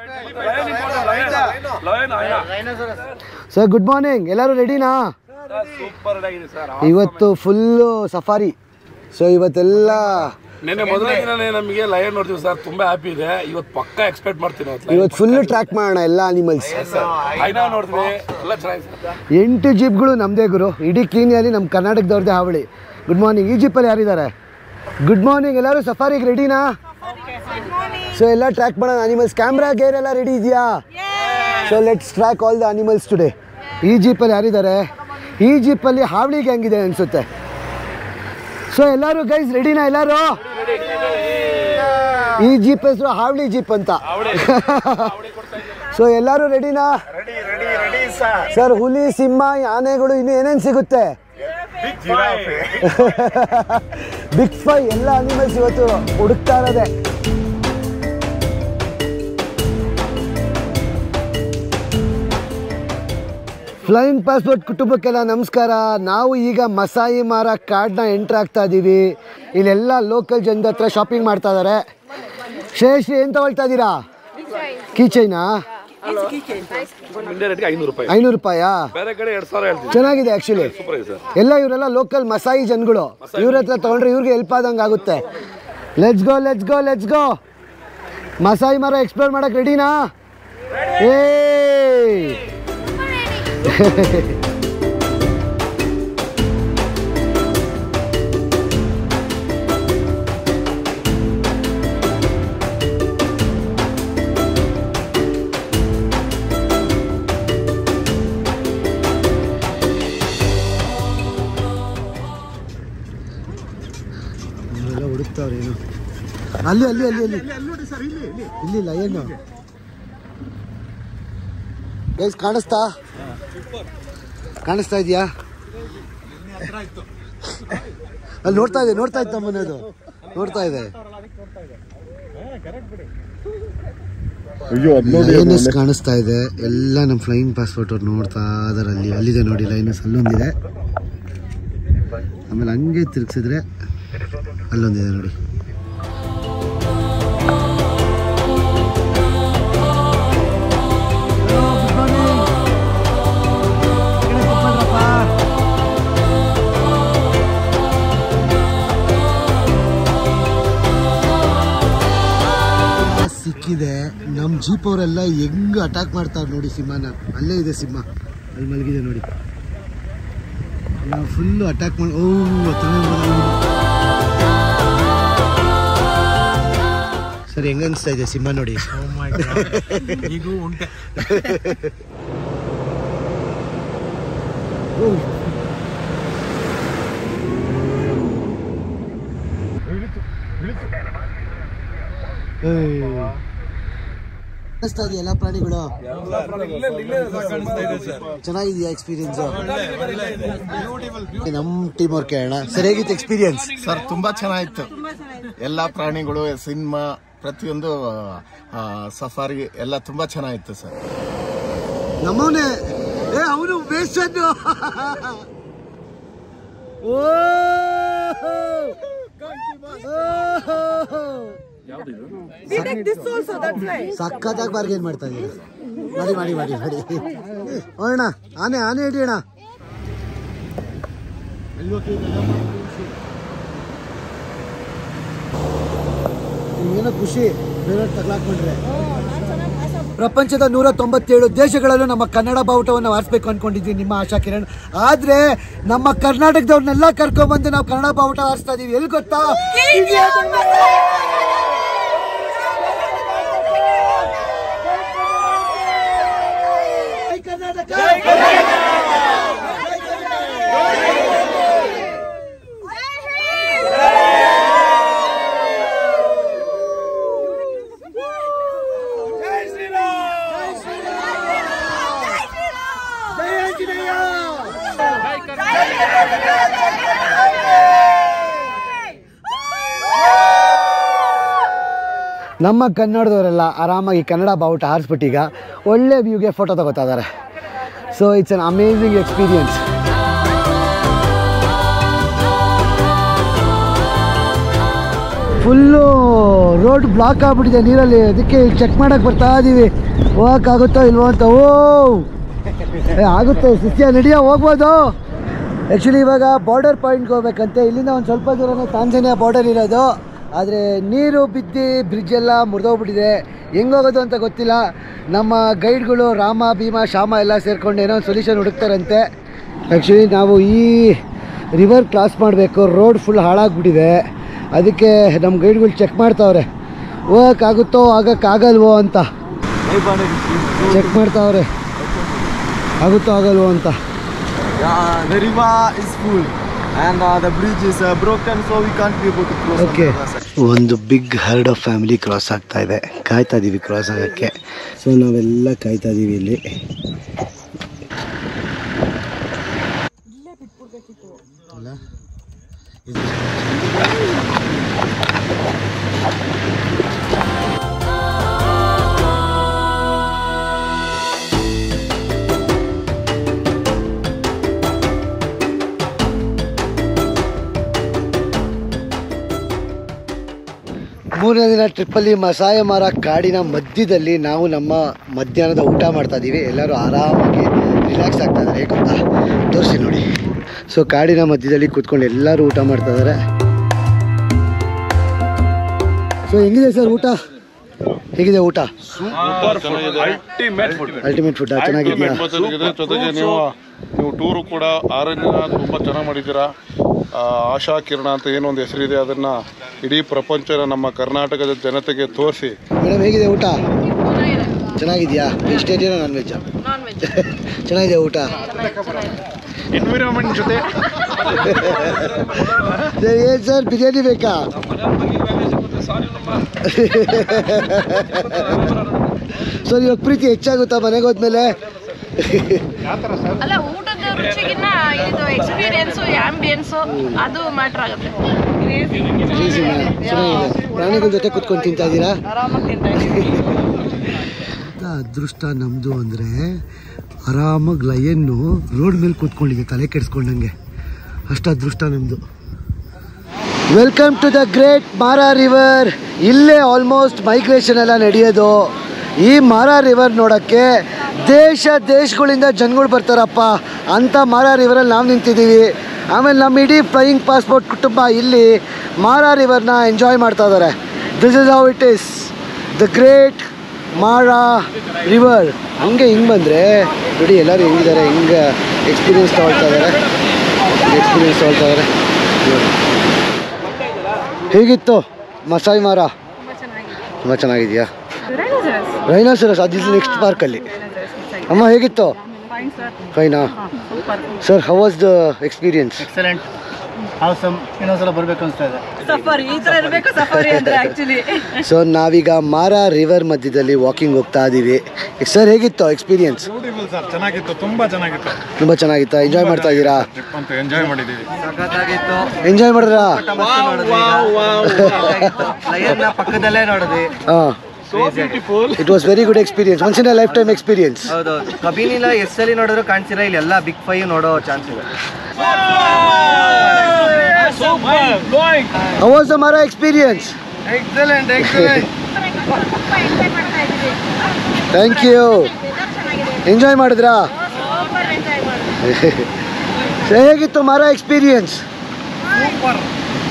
ಸರ್ ಗುಡ್ ಮಾರ್ನಿಂಗ್, ಎಲ್ಲರೂ ರೆಡಿನಾ? ಇವತ್ತು ಫುಲ್ಲು ಸಫಾರಿ. ಸೊ ಇವತ್ತೆಲ್ಲ ನೆನ್ನೆ ಮೊದಲನೇ ದಿನನೇ ನಮಗೆ ಲಯನ್ ನೋಡ್ತೀವಿ ಸರ್, ತುಂಬಾ ಹ್ಯಾಪಿ ಇದೆ. ಇವತ್ತು ಪಕ್ಕ ಎಕ್ಸ್ಪೆಕ್ಟ್ ಮಾಡ್ತೀನಿ. ಇವತ್ತು ಫುಲ್ಲು ಟ್ರ್ಯಾಕ್ ಮಾಡೋಣ ಎಲ್ಲ ಅನಿಮಲ್ಸ್. ನೋಡ್ತೀವಿ ಎಲ್ಲ ಚೆನ್ನಾಗಿದೆ. 8 ಜೀಪ್ಗಳು ನಮ್ಮದೇ ಗುರು. ಇಡೀ ಕೀನ್ಯಾಲಿ ನಮ್ಮ ಕರ್ನಾಟಕದವ್ರದ್ದೇ ಹಾವಳಿ. Good morning. ಈ ಜೀಪಲ್ಲಿ ಯಾರಿದ್ದಾರೆ? Good morning. ಎಲ್ಲರೂ ಸಫಾರಿಗೆ ರೆಡಿನಾ? ಸೊ ಎಲ್ಲ ಟ್ರ್ಯಾಕ್ ಮಾಡೋಣ ಅನಿಮಲ್ಸ್. ಕ್ಯಾಮ್ರಾ ಗೇರ್ ಎಲ್ಲ ರೆಡಿ ಇದೆಯಾ? So let's track all the animals today. ಈ ಜೀಪಲ್ಲಿ ಯಾರಿದ್ದಾರೆ? ಈ ಜೀಪಲ್ಲಿ ಹಾವಳಿ ಗ್ಯಾಂಗ್ ಇದೆ ಅನಿಸುತ್ತೆ. ಸೊ ಎಲ್ಲರೂ ಗೈಸ್ ರೆಡಿನಾ? ಎಲ್ಲರೂ ಈ ಜೀಪ್ ಹೆಸರು ಹಾವಳಿ ಜೀಪ್ ಅಂತ. ಸೊ ಎಲ್ಲರೂ ರೆಡಿನಾ? ಸರ್ ಹುಲಿ, ಸಿಂಹ, ಆನೆಗಳು, ಇನ್ನು ಏನೇನು ಸಿಗುತ್ತೆ? ಬಿಗ್ 5 ಎಲ್ಲ ಅನಿಮಲ್ಸ್ ಇವತ್ತು ಹುಡುಕ್ತಾ ಇರೋದೆ. ಫ್ಲೈಯಿಂಗ್ ಪಾಸ್ಪೋರ್ಟ್ ಕುಟುಂಬಕ್ಕೆಲ್ಲ ನಮಸ್ಕಾರ. ನಾವು ಈಗ ಮಸಾಯಿ ಮಾರ ಕಾರ್ಡ್ನ ಎಂಟ್ರ್ ಆಗ್ತಾ ಇದ್ದೀವಿ. ಇಲ್ಲೆಲ್ಲ ಲೋಕಲ್ ಜನದ ಹತ್ರ ಶಾಪಿಂಗ್ ಮಾಡ್ತಾ ಇದ್ದಾರೆ. ಶ್ರೇಷ್ಠಿ ಏನು ತಗೊಳ್ತಾ ಇದ್ದೀರಾ? ಕೀಚೈನಾ? 500 ರೂಪಾಯಾ? ಚೆನ್ನಾಗಿದೆ ಆ್ಯಕ್ಚುಲಿ. ಎಲ್ಲ ಇವರೆಲ್ಲ ಲೋಕಲ್ ಮಸಾಯಿ ಜನಗಳು. ಇವ್ರ ಹತ್ರ ತೊಗೊಂಡ್ರೆ ಇವ್ರಿಗೆ ಹೆಲ್ಪ್ ಆದಂಗೆ ಆಗುತ್ತೆ. Let's go let's go let's go. Maasai Mara explore ಮಾಡೋಕ್ಕೆ ರೆಡಿನಾ? ಏ ಹೋಗ್ತಾವ್ರಿ ಏನು ಅಲ್ಲಿ ಅಲ್ಲಿ ಅಲ್ಲಿ ಅಲ್ಲಿ ಇಲ್ಲಿ ಇಲ್ಲ ಏನು ಗೈಸ್ ಕಾಣಿಸ್ತಾ ಇದೆಯಾ? ಅಲ್ಲಿ ನೋಡ್ತಾ ಇತ್ತು ನಮ್ಮನೇದು ನೋಡ್ತಾ ಇದೆ. ಲೈನಸ್ ಕಾಣಿಸ್ತಾ ಇದೆ ಎಲ್ಲ ನಮ್ಮ ಫ್ಲೈಯಿಂಗ್ ಪಾಸ್ಪೋರ್ಟ್ ಅವ್ರು ನೋಡ್ತಾ ಇದಾರೆ. ಅಲ್ಲಿದೆ ನೋಡಿ ಲೈನಸ್, ಅಲ್ಲೊಂದಿದೆ. ಆಮೇಲೆ ಹಂಗೆ ತಿರ್ಗಿಸಿದ್ರೆ ಅಲ್ಲೊಂದಿದೆ ನೋಡಿ. ಸಿಕ್ಕಿದೆ. ನಮ್ಮ ಜೀಪ್ ಅವರೆಲ್ಲ ಹೆಂಗ್ ಅಟ್ಯಾಕ್ ಮಾಡ್ತಾರೆ ನೋಡಿ ಸಿಂಹನ. ಅಲ್ಲೇ ಇದೆ ಸಿಂಹ, ಅಲ್ಲಿ ಮಲಗಿದೆ ನೋಡಿ. ನಾವು ಫುಲ್ಲು ಅಟ್ಯಾಕ್ ಮಾಡಿ ಸರ್ ಹೆಂಗ ಅನಿಸ್ತಾ ಇದೆ ಸಿಂಹ ನೋಡಿ? ಈಗೂ ಉಂಟೆ. ಎಲ್ಲ ಪ್ರಾಣಿಗಳು ಚೆನ್ನಾಗಿದೆಯಾ ಎಕ್ಸ್ಪೀರಿಯನ್ಸ್? ನಮ್ಮ ಟೀಮ್ ಅವ್ರು ಕೇಳೋಣ ಸರ್, ಹೇಗಿತ್ತು ಎಕ್ಸ್ಪೀರಿಯನ್ಸ್? ಸರ್ ತುಂಬಾ ಚೆನ್ನಾಗಿತ್ತು. ಎಲ್ಲಾ ಪ್ರಾಣಿಗಳು, ಸಿನಿಮಾ, ಪ್ರತಿಯೊಂದು ಸಫಾರಿ ಎಲ್ಲ ತುಂಬಾ ಚೆನ್ನಾಗಿತ್ತು ಸರ್. ನಮ್ಮವನೇ ಅವನು ಬೇಸನ್. ಸಕ್ಕತ್ತಾಗಿ ಬಾರ್ಗೇನ್ ಮಾಡ್ತಾ ಇದೀವಿ. ಮಾಡಿ ಹೋಗೋಣ. ಆನೆ ಹಿಡಿಯೋಣ. ಏನೋ ಖುಷಿ ಬೇರೆ ತಗ್ಲಾಕೊಂಡ್ರೆ. ಪ್ರಪಂಚದ 197 ದೇಶಗಳಲ್ಲೂ ನಮ್ಮ ಕನ್ನಡ ಬಾವುಟವನ್ನು ಹಾರಿಸ್ಬೇಕು ಅನ್ಕೊಂಡಿದ್ವಿ ನಿಮ್ಮ ಆಶಾ ಕಿರಣ್. ಆದ್ರೆ ನಮ್ಮ ಕರ್ನಾಟಕದವ್ರನ್ನೆಲ್ಲ ಕರ್ಕೊಂಡ್ಬಂದು ನಾವು ಕನ್ನಡ ಬಾವುಟ ಹಾರಿಸ್ತಾ ಇದೀವಿ. ಎಲ್ಲಿ ಗೊತ್ತಾ? ನಮ್ಮ ಕನ್ನಡದವರೆಲ್ಲ ಆರಾಮಾಗಿ ಕನ್ನಡ ಬಾವುಟ ಹಾರಿಸ್ಬಿಟ್ಟೀಗ ಒಳ್ಳೆ ವ್ಯೂಗೆ ಫೋಟೋ ತಗೋತಾ ಇದ್ದಾರೆ. So it's an amazing experience. Full road block ಆಗ್ಬಿಟ್ಟಿದೆ ನೀರಲ್ಲಿ. ಅದಕ್ಕೆ ಚೆಕ್ ಮಾಡೋಕ್ಕೆ ಬರ್ತಾ ಇದ್ದೀವಿ, ಹೋಗೋಕ್ಕಾಗುತ್ತೋ ಇಲ್ವೋ ಅಂತ. ಆಗುತ್ತೆ ಶಿಷ್ಯ, ನಡಿಯೋ ಹೋಗ್ಬೋದು. ಆ್ಯಕ್ಚುಲಿ ಇವಾಗ ಬಾರ್ಡರ್ ಪಾಯಿಂಟ್ಗೆ ಹೋಗ್ಬೇಕಂತೆ. ಇಲ್ಲಿಂದ ಒಂದು ಸ್ವಲ್ಪ ದೂರನೇ ತಾಂಜಾನಿಯಾ ಬಾರ್ಡರ್ ಇರೋದು. ಆದರೆ ನೀರು ಬಿದ್ದು ಬ್ರಿಡ್ಜೆಲ್ಲ ಮುರಿದೋಗ್ಬಿಟ್ಟಿದೆ. ಹೆಂಗೆ ಹೋಗೋದು ಅಂತ ಗೊತ್ತಿಲ್ಲ. ನಮ್ಮ ಗೈಡ್ಗಳು ರಾಮ, ಭೀಮ, ಶ್ಯಾಮ ಎಲ್ಲ ಸೇರಿಕೊಂಡು ಏನೋ ಒಂದು ಸೊಲ್ಯೂಷನ್ ಹುಡುಕ್ತಾರಂತೆ. ಆ್ಯಕ್ಚುಲಿ ನಾವು ಈ ರಿವರ್ ಕ್ರಾಸ್ ಮಾಡಬೇಕು. ರೋಡ್ ಫುಲ್ ಹಾಳಾಗ್ಬಿಟ್ಟಿದೆ. ಅದಕ್ಕೆ ನಮ್ಮ ಗೈಡ್ಗಳು ಚೆಕ್ ಮಾಡ್ತಾವ್ರೆ, ಹೋಗೋಕ್ಕಾಗುತ್ತೋ ಆಗೋಕ್ಕಾಗಲ್ವೋ ಅಂತ ಚೆಕ್ ಮಾಡ್ತಾವ್ರೆ, ಆಗುತ್ತೋ ಆಗಲ್ವೋ ಅಂತ. The river is full and the bridge is broken, so we can't be able to cross. Okay, ಒಂದು big herd of family cross ಆಗ್ತಾ ಇದೆ. ಕಾಯ್ತಾ ಇದ್ದೀವಿ ಕ್ರಾಸ್ ಆಗೋಕ್ಕೆ. ಸೊ ನಾವೆಲ್ಲ ಕಾಯ್ತಾ ಇದ್ದೀವಿ ಇಲ್ಲಿ. ಮೂರನೇ ದಿನ ಟ್ರಿಪ್ಪಲ್ಲಿ ಮಸಾಯ ಮಾರ ಕಾಡಿನ ಮಧ್ಯದಲ್ಲಿ ನಾವು ನಮ್ಮ ಮಧ್ಯಾಹ್ನದ ಊಟ ಮಾಡ್ತಾ ಇದ್ದೀವಿ. ಎಲ್ಲರೂ ಆರಾಮಾಗಿ ರಿಲ್ಯಾಕ್ಸ್ ಆಗ್ತಾ ಇದ್ದಾರೆ. ಹೇಗೆ ಗೊತ್ತಾ, ತೋರಿಸಿ ನೋಡಿ. ಸೊ ಕಾಡಿನ ಮಧ್ಯದಲ್ಲಿ ಕೂತ್ಕೊಂಡು ಎಲ್ಲರೂ ಊಟ ಮಾಡ್ತಾ ಇದ್ದಾರೆ. ಸೊ ಹೆಂಗಿದೆ ಸರ್ ಊಟ? ಹೇಗಿದೆ ಊಟ? ಅಲ್ಟಿಮೇಟ್ ಫುಡ್ ಚೆನ್ನಾಗಿದೆಯಾ? ಜೊತೆಗೆ ನೀವು ಟೂರು ಕೂಡ ಆರಣ್ಯನ ತುಂಬ ಚೆನ್ನಾಗಿ ಮಾಡಿದ್ದೀರಾ. ಆಶಾ ಕಿರಣ ಅಂತ ಏನೊಂದು ಹೆಸರಿದೆ, ಅದನ್ನು ಇಡೀ ಪ್ರಪಂಚದ ನಮ್ಮ ಕರ್ನಾಟಕದ ಜನತೆಗೆ ತೋರಿಸಿ. ಮೇಡಮ್ ಹೇಗಿದೆ ಊಟ? ಚೆನ್ನಾಗಿದೆಯಾ? ವೆಜಿಟೇರಿಯನ್ ನಾನ್ ವೆಜ್ಜಾ? ಚೆನ್ನಾಗಿದೆ ಊಟ. ಎನ್ವಿರಾನ್ಮೆಂಟ್ ಜೊತೆ ಏನು ಸರ್ ಬಿರಿಯಾನಿ ಬೇಕಾ? ಸರ್ ಇವಾಗ ಪ್ರೀತಿ ಹೆಚ್ಚಾಗುತ್ತಾ ಮನೆಗೆ ಹೋದ್ಮೇಲೆ? ಅಲ್ಲ ಊಟದ ರುಚಿಗಿನ್ನ ಇದು ಎಕ್ಸ್ಪೀರಿಯನ್ಸು ಆಂಬಿಯನ್ಸು ಅದು ಮ್ಯಾಟ್ರ್ ಆಗುತ್ತೆ. ಚೆನ್ನಾಗಿದೆ. ಪ್ರಾಣಿಗಳ ಜೊತೆ ಕುತ್ಕೊಂಡು ತಿಂತಾ ಇದ್ದೀರಾ? ಅದೃಷ್ಟ ನಮ್ಮದು ಅಂದರೆ ಆರಾಮಾಗಿ ಲಯನ್ನು ರೋಡ್ ಮೇಲೆ ಕೂತ್ಕೊಂಡಿದೆ ತಲೆ ಕೆಡಿಸ್ಕೊಂಡಂಗೆ. ಅಷ್ಟು ಅದೃಷ್ಟ ನಮ್ಮದು. ವೆಲ್ಕಮ್ ಟು ದ ಗ್ರೇಟ್ ಮಾರಾ ರಿವರ್. ಇಲ್ಲೇ ಆಲ್ಮೋಸ್ಟ್ ಮೈಗ್ರೇಷನ್ ಎಲ್ಲ ನಡೆಯೋದು. ಈ ಮಾರಾ ರಿವರ್ ನೋಡೋಕ್ಕೆ ದೇಶಗಳಿಂದ ಜನಗಳು ಬರ್ತಾರಪ್ಪ. ಅಂಥ ಮಾರಾ ರಿವರಲ್ಲಿ ನಾವು ನಿಂತಿದ್ದೀವಿ. ಆಮೇಲೆ ನಮ್ಮ ಇಡೀ ಫ್ಲೈಯಿಂಗ್ ಪಾಸ್ಪೋರ್ಟ್ ಕುಟುಂಬ ಇಲ್ಲಿ ಮಾರಾ ರಿವರ್ನ ಎಂಜಾಯ್ ಮಾಡ್ತಾ ಇದ್ದಾರೆ. This is how it is the great ಮಾರಾ ರಿವರ್. ಹಂಗೆ ಹಿಂಗೆ ಬಂದರೆ ನೋಡಿ ಎಲ್ಲರೂ ಹೆಂಗಿದ್ದಾರೆ, ಹಿಂಗೆ ಎಕ್ಸ್ಪೀರಿಯೆನ್ಸ್ ತೊಗೊಳ್ತಾ ಇದ್ದಾರೆ. ಹೇಗಿತ್ತು ಮಸಾಯಿ ಮಾರಾ? ತುಂಬ ಚೆನ್ನಾಗಿದೆಯಾ? ರೈನೋಸರಸ್ ಅದು ನೆಕ್ಸ್ಟ್ ಪಾರ್ಕಲ್ಲಿ. ಅಮ್ಮ ಹೇಗಿತ್ತು? ಫೈನಾ sir? How was the experience? Excellent, awesome. ಇನ್ನೊಂದ್ಸಲ ಬರಬೇಕು ಅನಿಸ್ತಾ ಇದೆ. ಸಫಾರಿ ಈ ಥರ ಇರಬೇಕು ಸಫಾರಿ ಅಂದರೆ ಆ್ಯಕ್ಚುಲಿ. ಸೊ ನಾವೀಗ ಮಾರಾ ರಿವರ್ ಮಧ್ಯದಲ್ಲಿ ವಾಕಿಂಗ್ ಹೋಗ್ತಾ ಇದ್ದೀವಿ. ಸರ್ ಹೇಗಿತ್ತು ಎಕ್ಸ್ಪೀರಿಯನ್ಸ್? ಸರ್ ಚೆನ್ನಾಗಿತ್ತು, ತುಂಬ ಚೆನ್ನಾಗಿತ್ತು. ತುಂಬ ಚೆನ್ನಾಗಿತ್ತಾ? ಎಂಜಾಯ್ ಮಾಡ್ತಾ ಇದ್ದೀರಾ? ಎಂಜಾಯ್ ಮಾಡಿದ್ದೀವಿ. ಎಂಜಾಯ್ ಮಾಡಿದ್ರಾ? ಪಕ್ಕದಲ್ಲೇ ನೋಡಿದ್ವಿ. ಹಾಂ, it was very good experience. Once in a life time experience. ಹೌದು, ಕಬಿನಿಲ್ಲ ಎಷ್ಟು ಸಲ ನೋಡಿದ್ರು ಕಾಣಿಸಿಲ್ಲ. ಇಲ್ಲಿ ಎಲ್ಲ ಬಿಗ್ 5 ನೋಡೋ ಚಾನ್ಸ್ ಇದೆ. How was the Mara experience? Excellent. Thank you. Enjoy ಮಾಡಿದ್ರಾ? ಹೇಗಿತ್ತು ಮಾರಾ ಎಕ್ಸ್ಪೀರಿಯನ್ಸ್?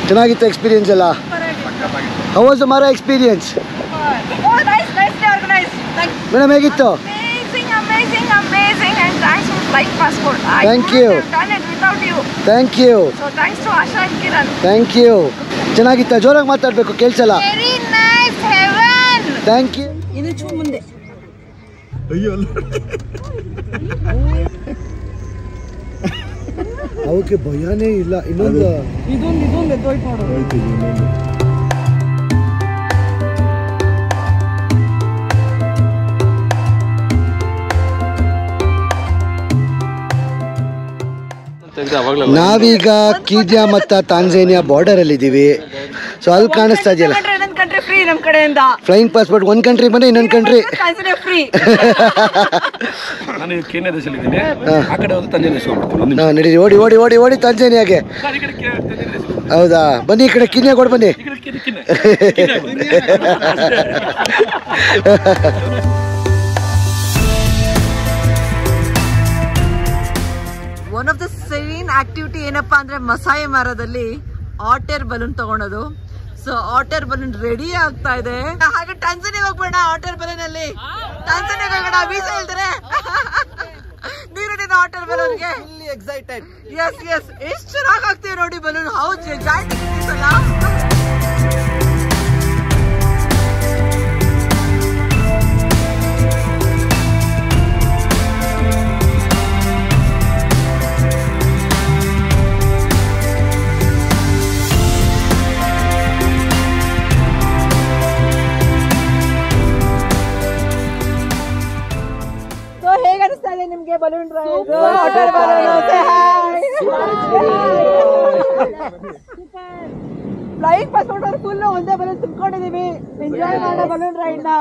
ಚೆನ್ನಾಗಿತ್ತು ಎಕ್ಸ್ಪೀರಿಯನ್ಸ್ ಎಲ್ಲ. How was the Mara experience? Madam ಹೇಗಿತ್ತು? Amazing and thanks for flight passport. Thank you. I couldn't have done it without you. Thank you. So thanks to Asha and Kiran. Thank you. ಚೆನ್ನಾಗಿತ್ತ? ಜೋರಾಗಿ ಮಾತಾಡಬೇಕು, ಕೇಳಿಸಲ್ಲ. Very nice, heaven. Thank you. ಇನ್ನು ಚೂ ಮುಂದೆ ಅವಕ್ಕೆ ಭಯನೇ ಇಲ್ಲ. ಇನ್ನೊಂದು ಇದೊಂದು ಎದ್ದೋಯ್ತು ನೋಡು. ನಾವೀಗ ಕೀನ್ಯಾ ಮತ್ತು ತಾಂಜೇನಿಯಾ ಬಾರ್ಡರ್ ಅಲ್ಲಿ ಇದ್ದೀವಿ. ಸೊ ಅಲ್ಲಿ ಕಾಣಿಸ್ತಾ ಇದೆಯಲ್ಲ ಕಂಟ್ರಿ ಫ್ರೀ ನಮ್ಮ ಕಡೆಯಿಂದ. ಫ್ಲೈಯಿಂಗ್ ಪಾಸ್ಪೋರ್ಟ್ ಒಂದು ಕಂಟ್ರಿ ಬಂದ್ರೆ ಇನ್ನೊಂದು ಕಂಟ್ರಿ ಫ್ರೀ. ನಾನು ಕೇನ್ಯಾ ದೇಶದಲ್ಲಿದ್ದೀನಿ, ಆ ಕಡೆ ಹೋದ್ರೆ ತಂಜಾನಿಯಾ ದೇಶ ಹೋಗ್ಬಿಡ್ತೀನಿ. ನಡೀರಿ, ಓಡಿ ಓಡಿ ಓಡಿ ಓಡಿ ತಾಂಜೇನಿಯಾಗೆ. ಹೌದಾ, ಬನ್ನಿ ಈ ಕಡೆ ಕೀನ್ಯಾ ಕೊಡು ಬನ್ನಿ. One of the Sen activity ಏನಪ್ಪಾ ಅಂದ್ರೆ ಮಸಾಯಿ ಮಾರಾದಲ್ಲಿ ಆಟರ್ ಬಲೂನ್ ತಗೊಳೋದು. ಸೊ ಆಟರ್ ಬಲೂನ್ ರೆಡಿ ಆಗ್ತಾ ಇದೆ. ಹಾಗೆ ಟ್ಯಾಂಜಾನಿಯಾಗೆ ಹೋಗ್ಬೇಡ, ಆಟರ್ ಬಲೂನ್ ಅಲ್ಲಿ ಟ್ಯಾಂಜಾನಿಯಾಗೆ ಹೋಗೋಣ. ವೀಸಾ ಹೇಳ್ತಾರೆ ನೀರಿನ ಆಟರ್ ಬಲೂನ್ಗೆ. ಎಕ್ಸೈಟೆಡ್. ಎಸ್ ಎಷ್ಟು ಚೆನ್ನಾಗಿ ಆಗ್ತೀವಿ ನೋಡಿ ಬಲೂನ್. ಹೌದು ಜಾಯಿಂಟ್ ಅಲ್ಲ. ಹೇಗೆ ಅನಿಸ್ತಾ ಇದೆ ನಿಮ್ಗೆ ಬಲೂನ್ ರೈಡ್? ಫ್ಲೈಯಿಂಗ್ ಪಾಸ್ಪೋರ್ಟ್ ಅವ್ರು ಫುಲ್ ಒಂದೇ ಬಲೂನ್ ತುಂಬಿಕೊಂಡಿದೀವಿ. ಎಂಜಾಯ್ ಮಾಡೋ ಬಲೂನ್ ರೈಡ್ ನ.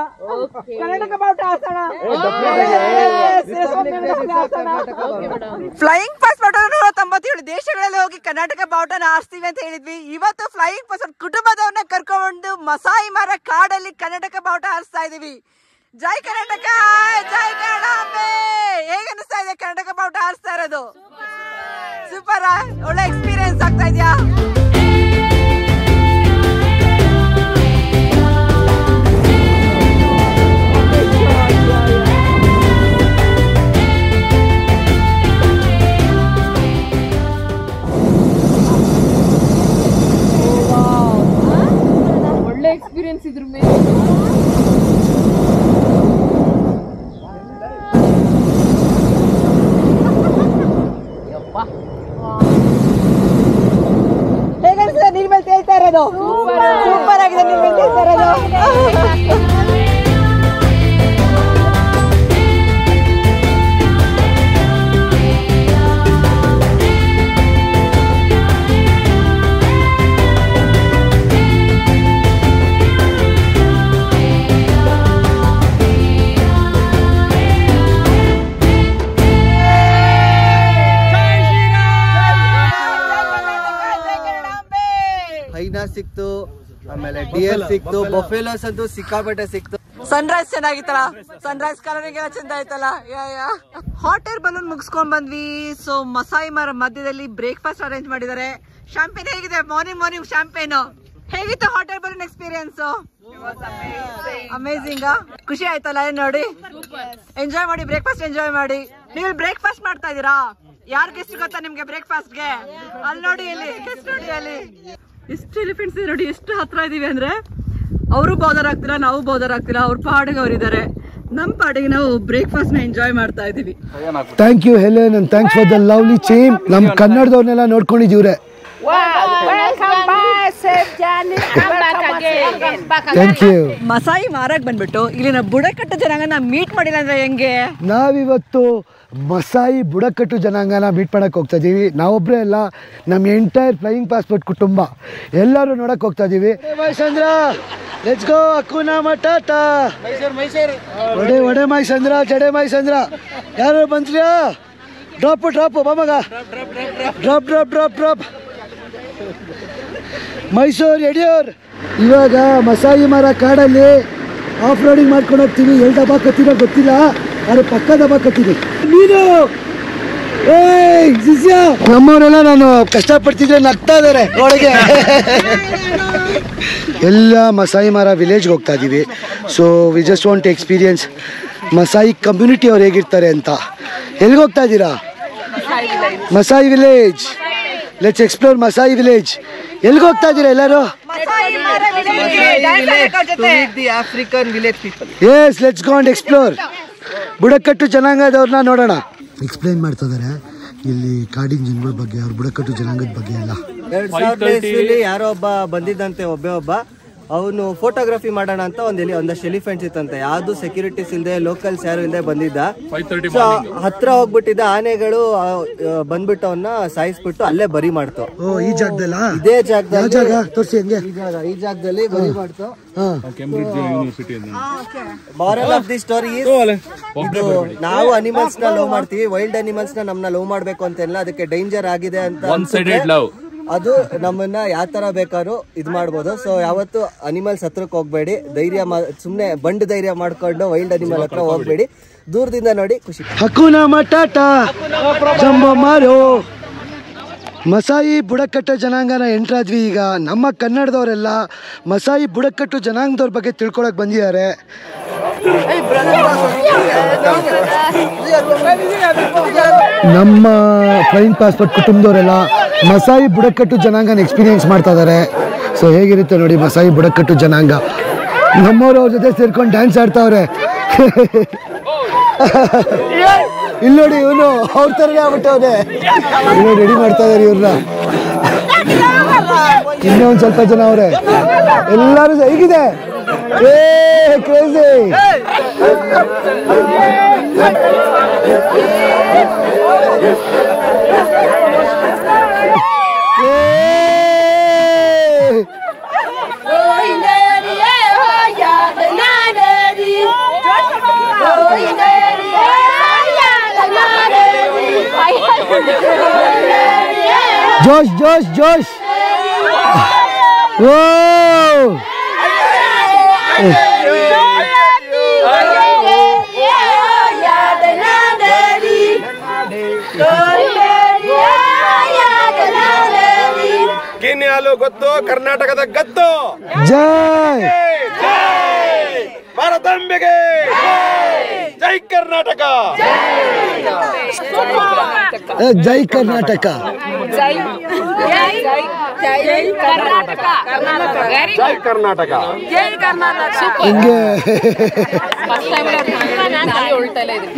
ಕರ್ನಾಟಕ ಬಾವುಟ ಹಾಸೋಣ. ಫ್ಲೈಯಿಂಗ್ ಪಾಸ್ಪೋರ್ಟ್ 197 ದೇಶಗಳಲ್ಲಿ ಹೋಗಿ ಕರ್ನಾಟಕ ಬಾವುಟನ ಹಾರಿಸ್ತೀವಿ ಅಂತ ಹೇಳಿದ್ವಿ. ಇವತ್ತು ಫ್ಲೈಯಿಂಗ್ ಪಾಸ್ಪೋರ್ಟ್ ಕುಟುಂಬದವ್ರನ್ನ ಕರ್ಕೊಂಡು ಮಸಾಯಿ ಮಾರಾ ಕಾಡಲ್ಲಿ ಕರ್ನಾಟಕ ಬಾವುಟ ಹಾರಿಸ್ತಾ ಇದೀವಿ. ಜೈ ಕರ್ನಾಟಕ, ಜೈ ಕನ್ನಡಾಂಬೆ. ಹೇಗೆ ಅನಿಸ್ತಾ ಇದೆ ಕರ್ನಾಟಕ ಬಾವುಟ ಹಾರಿಸ್ತಾ ಇರೋದು? ಸೂಪರ್. ಒಳ್ಳೆ ಎಕ್ಸ್ಪೀರಿಯನ್ಸ್ ಆಗ್ತಾ ಇದೆಯಾ? ಒಳ್ಳೆ ಎಕ್ಸ್ಪೀರಿಯನ್ಸ್ ಇದ್ರ ಮೇಲೆ. ಸೂಪರ್ ಆಗಿದೆ ನೀವು ಬರೋದು. ಹೈನಾ ಸಿಕ್ತು, ಆಮೇಲೆ ಡಿಎಲ್ ಸಿಕ್ತು, ಬಫೆಲೋಸ್ ಅಂತೂ ಸಿಕ್ಕಾಪಟ್ಟೆ ಸಿಕ್ತು. ಸನ್ರೈಸ್ ಚೆನ್ನಾಗಿತ್ತಲ್ಲ, ಸನ್ರೈಸ್ ಕಲರಿಂಗ್ ಎಲ್ಲ ಚಂದ ಆಯ್ತಲ್ಲ. ಹಾಟ್ ಏರ್ ಬಲೂನ್ ಮುಗಿಸ್ಕೊಂಡ್ ಬಂದ್ವಿ. ಸೊ ಮಸಾಯಿ ಮರ ಮಧ್ಯದಲ್ಲಿ ಬ್ರೇಕ್ಫಾಸ್ಟ್ ಅರೇಂಜ್ ಮಾಡಿದ್ದಾರೆ. ಶಾಂಪೇನ್ ಹೇಗಿದೆ? ಮಾರ್ನಿಂಗ್ ಶಾಂಪೇನ್ ಹೇಗಿತ್ತು? Hot air balloon experience amazing. ಖುಷಿ ಆಯ್ತಲ್ಲ ನೋಡಿ? ಎಂಜಾಯ್ ಮಾಡಿ, ಬ್ರೇಕ್ಫಾಸ್ಟ್ ಎಂಜಾಯ್ ಮಾಡಿ. ನೀವು ಬ್ರೇಕ್ಫಾಸ್ಟ್ ಮಾಡ್ತಾ ಇದೀರಾ? ಯಾರಿಗೆ ಎಷ್ಟು ಗೊತ್ತಾ ನಿಮ್ಗೆ ಬ್ರೇಕ್ಫಾಸ್ಟ್ಗೆ? ಅಲ್ಲಿ ನೋಡಿ, ಇಲ್ಲಿ ಗೆಸ್ಟ್ ನೋಡಿ, ಅಲ್ಲಿ ಎಷ್ಟು ಎಲಿಫೆಂಟ್ಸ್ ಇದೆ ನೋಡಿ. ಎಷ್ಟು ಹತ್ರ ಇದೀವಿ ಅಂದ್ರೆ ಅವರು ಬೌದರ್ ಆಗ್ತೀರಾ, ನಾವು ಬೌದರ್ ಆಗ್ತೀರಾ. ಅವ್ರ ಪಾಡಿಗೆ ಅವರಿದ್ದಾರೆ, ನಮ್ಮ ಪಾಡಿಗೆ ನಾವು ಬ್ರೇಕ್ಫಾಸ್ಟ್ ನ ಎಂಜಾಯ್ ಮಾಡ್ತಾ ಇದೀವಿ. Thank you Helen and thanks for the lovely charm. ನಮ್ಮ ಕನ್ನಡದವ್ರನ್ನೆಲ್ಲ ನೋಡ್ಕೊಂಡಿದ್ದೀವ್ರೆ. Thank you. ಮಸಾಯಿ ಮಾರಕ್ ಬಂದ್ಬಿಟ್ಟು ಇಲ್ಲಿನ ಬುಡಕಟ್ಟು ಜನಾಂಗನ ಮೀಟ್ ಮಾಡಿಲ್ಲ ಅಂದ್ರೆ ಹೆಂಗೆ? ನಾವಿವತ್ತು ಮಸಾಯಿ ಬುಡಕಟ್ಟು ಜನಾಂಗನ ಮೀಟ್ ಮಾಡಕ್ಕೆ ಹೋಗ್ತಾ ಇದ್ದೀವಿ. ನಾವೊಬ್ಬರೇ ಅಲ್ಲ, ನಮ್ಮ ಎಂಟೈರ್ ಫ್ಲೈಯಿಂಗ್ ಪಾಸ್ಪೋರ್ಟ್ ಕುಟುಂಬ ಎಲ್ಲರೂ ನೋಡಕ್ಕೆ ಹೋಗ್ತಾ ಇದ್ದೀವಿ. Maisandra let's go. ಅಕ್ಕುನಾ ಮಟಾಟ ಒಡೆ ಒಡೆ ಮೈಸಂದ್ರ, ಜಡೆ ಮೈಸಂದ್ರ. ಯಾರು ಬಂದ್ರಿಯಾ? ಡ್ರಾಪು ಬಾಮಗ, ಡ್ರಾಪ್. ಮೈಸೂರು ಯಡಿಯೂರ್. ಇವಾಗ ಮಸಾಯಿ ಮರ ಕಾಡಲ್ಲಿ ಆಫ್ ರೋಡಿಂಗ್ ಮಾಡ್ಕೊಂಡು ಹೋಗ್ತೀವಿ. ಎಲ್ಲಿ ದಬಾ ಕತ್ತಿರೋ ಗೊತ್ತಿಲ್ಲ, ಆದರೆ ಪಕ್ಕ ದಬಾ ಕತ್ತೀನಿ. ನೀನು ನಮ್ಮವರೆಲ್ಲ ನಾನು ಕಷ್ಟಪಡ್ತಿದ್ರೆ ನಗ್ತಾ ಇದ್ದಾರೆ ಒಳಗೆ. ಎಲ್ಲ ಮಸಾಯಿ ಮರ ವಿಲೇಜ್ಗೆ ಹೋಗ್ತಾ ಇದ್ದೀವಿ. So we just want to experience Maasai community ಅವ್ರು ಹೇಗಿರ್ತಾರೆ ಅಂತ. ಎಲ್ಲಿಗೆ ಹೋಗ್ತಾ ಇದ್ದೀರಾ? Maasai village. Let's explore Maasai village. ಎಲ್ಲಿಗೆ ಹೋಗ್ತಾ ಇದ್ದೀರಾ ಎಲ್ಲರೂ? African village people. Yes, let's go and explore. ಬುಡಕಟ್ಟು ಜನಾಂಗದವ್ರನ್ನ ನೋಡೋಣ. ಎಕ್ಸ್ಪ್ಲೈನ್ ಮಾಡ್ತಾ ಇದ್ದಾರೆ ಇಲ್ಲಿ ಕಾಡಿನ ಜನಗಳ ಬಗ್ಗೆ, ಅವ್ರ ಬುಡಕಟ್ಟು ಜನಾಂಗದ ಬಗ್ಗೆ ಎಲ್ಲ. 2000 ಯಾರೋ ಒಬ್ಬ ಬಂದಿದ್ದಂತೆ, ಒಬ್ಬ ಅವನು ಫೋಟೋಗ್ರಫಿ ಮಾಡೋಣ ಅಂತ ಒಂದಷ್ಟು ಎಲಿಫೆಂಟ್ಸ್ ಇತ್ತಂತೆ. ಯಾವ್ದು ಸೆಕ್ಯೂರಿಟೀಸ್ ಇಲ್ಲದೆ, ಲೋಕಲ್ಸ್ ಯಾರು ಇಲ್ಲದೆ ಬಂದಿದ್ದ. ಸೊ ಹತ್ರ ಹೋಗ್ಬಿಟ್ಟಿದ್ದ ಆನೆಗಳು ಬಂದ್ಬಿಟ್ಟು ಅವನ್ನ ಸಾಯಿಸ್ಬಿಟ್ಟು ಅಲ್ಲೇ ಬರಿ ಮಾಡ್ತು. ಈ ಜಾಗದಲ್ಲ? ಇದೇ ಜಾಗದಲ್ಲಿ ತೋರಿಸಿ ಹೆಂಗೆ. ಈ ಜಾಗದಲ್ಲಿ ಬರಿ ಮಾಡ್ತು. ಮಾರಲ್ ಆಫ್ ದಿ ಸ್ಟೋರಿ ಇದು, ನಾವು ಅನಿಮಲ್ಸ್ ನ ಲವ್ ಮಾಡ್ತೀವಿ, ವೈಲ್ಡ್ ಅನಿಮಲ್ಸ್ ನ ನಮ್ನ ಲವ್ ಮಾಡ್ಬೇಕು ಅಂತೆಲ್ಲ ಅದಕ್ಕೆ ಡೇಂಜರ್ ಆಗಿದೆ ಅಂತ ಅದು ನಮ್ಮನ್ನ ಯಾವ ತರ ಬೇಕಾದ್ರೂ ಇದ್ ಮಾಡ್ಬೋದು. ಸೊ ಯಾವತ್ತು ಅನಿಮಲ್ಸ್ ಹತ್ರಕ್ಕೆ ಹೋಗ್ಬೇಡಿ, ಸುಮ್ನೆ ಬಂಡ್ ಧೈರ್ಯ ಮಾಡ್ಕೊಂಡು ವೈಲ್ಡ್ ಅನಿಮಲ್ ಹತ್ರ ಹೋಗ್ಬೇಡಿ, ದೂರದಿಂದ ನೋಡಿ ಖುಷಿ. ಹಕುನಾ ಮಟಾಟ ಜಂಬೋ ಮಾರೋ. ಮಸಾಯಿ ಬುಡಕಟ್ಟು ಜನಾಂಗನ ಎಂಟ್ರಾದ್ವಿ. ಈಗ ನಮ್ಮ ಕನ್ನಡದವರೆಲ್ಲ ಮಸಾಯಿ ಬುಡಕಟ್ಟು ಜನಾಂಗದವ್ರ ಬಗ್ಗೆ ತಿಳ್ಕೊಳಕ್ ಬಂದಿದ್ದಾರೆ. ನಮ್ಮ ಫ್ಲೈಯಿಂಗ್ ಪಾಸ್ಪೋರ್ಟ್ ಕುಟುಂಬದವರೆಲ್ಲ ಮಸಾಯಿ ಬುಡಕಟ್ಟು ಜನಾಂಗನ ಎಕ್ಸ್ಪೀರಿಯನ್ಸ್ ಮಾಡ್ತಾ ಇದ್ದಾರೆ. ಸೊ ಹೇಗಿರುತ್ತೆ ನೋಡಿ ಮಸಾಯಿ ಬುಡಕಟ್ಟು ಜನಾಂಗ. ನಮ್ಮವ್ರು ಅವ್ರ ಜೊತೆ ಸೇರ್ಕೊಂಡು ಡ್ಯಾನ್ಸ್ ಆಡ್ತಾವ್ರೆ. ಇಲ್ಲಿ ನೋಡಿ, ಇವನು ಅವ್ರ ಥರನೇ ಆಗ್ಬಿಟ್ಟವ್ರೆ. ಇವ್ರು ರೆಡಿ ಮಾಡ್ತಾ ಇದಾರೆ ಇವ್ರನ್ನ. ಇನ್ನೂ ಒಂದು ಸ್ವಲ್ಪ ಜನ ಅವ್ರೆ. ಎಲ್ಲರೂ ಹೇಗಿದೆ? ಕ್ರೇಜಿ. जोश वो ಕಿನ್ಯಾಲು ಗೊತ್ತು, ಕರ್ನಾಟಕದ ಗತ್ತು. ಜೈ ಭಾರತಾಂಬೆಗೆ, ಜೈ ಕರ್ನಾಟಕ, ಜೈ ಕರ್ನಾಟಕ, ಜೈ ಕರ್ನಾಟಕ. ಹಿಂಗೆ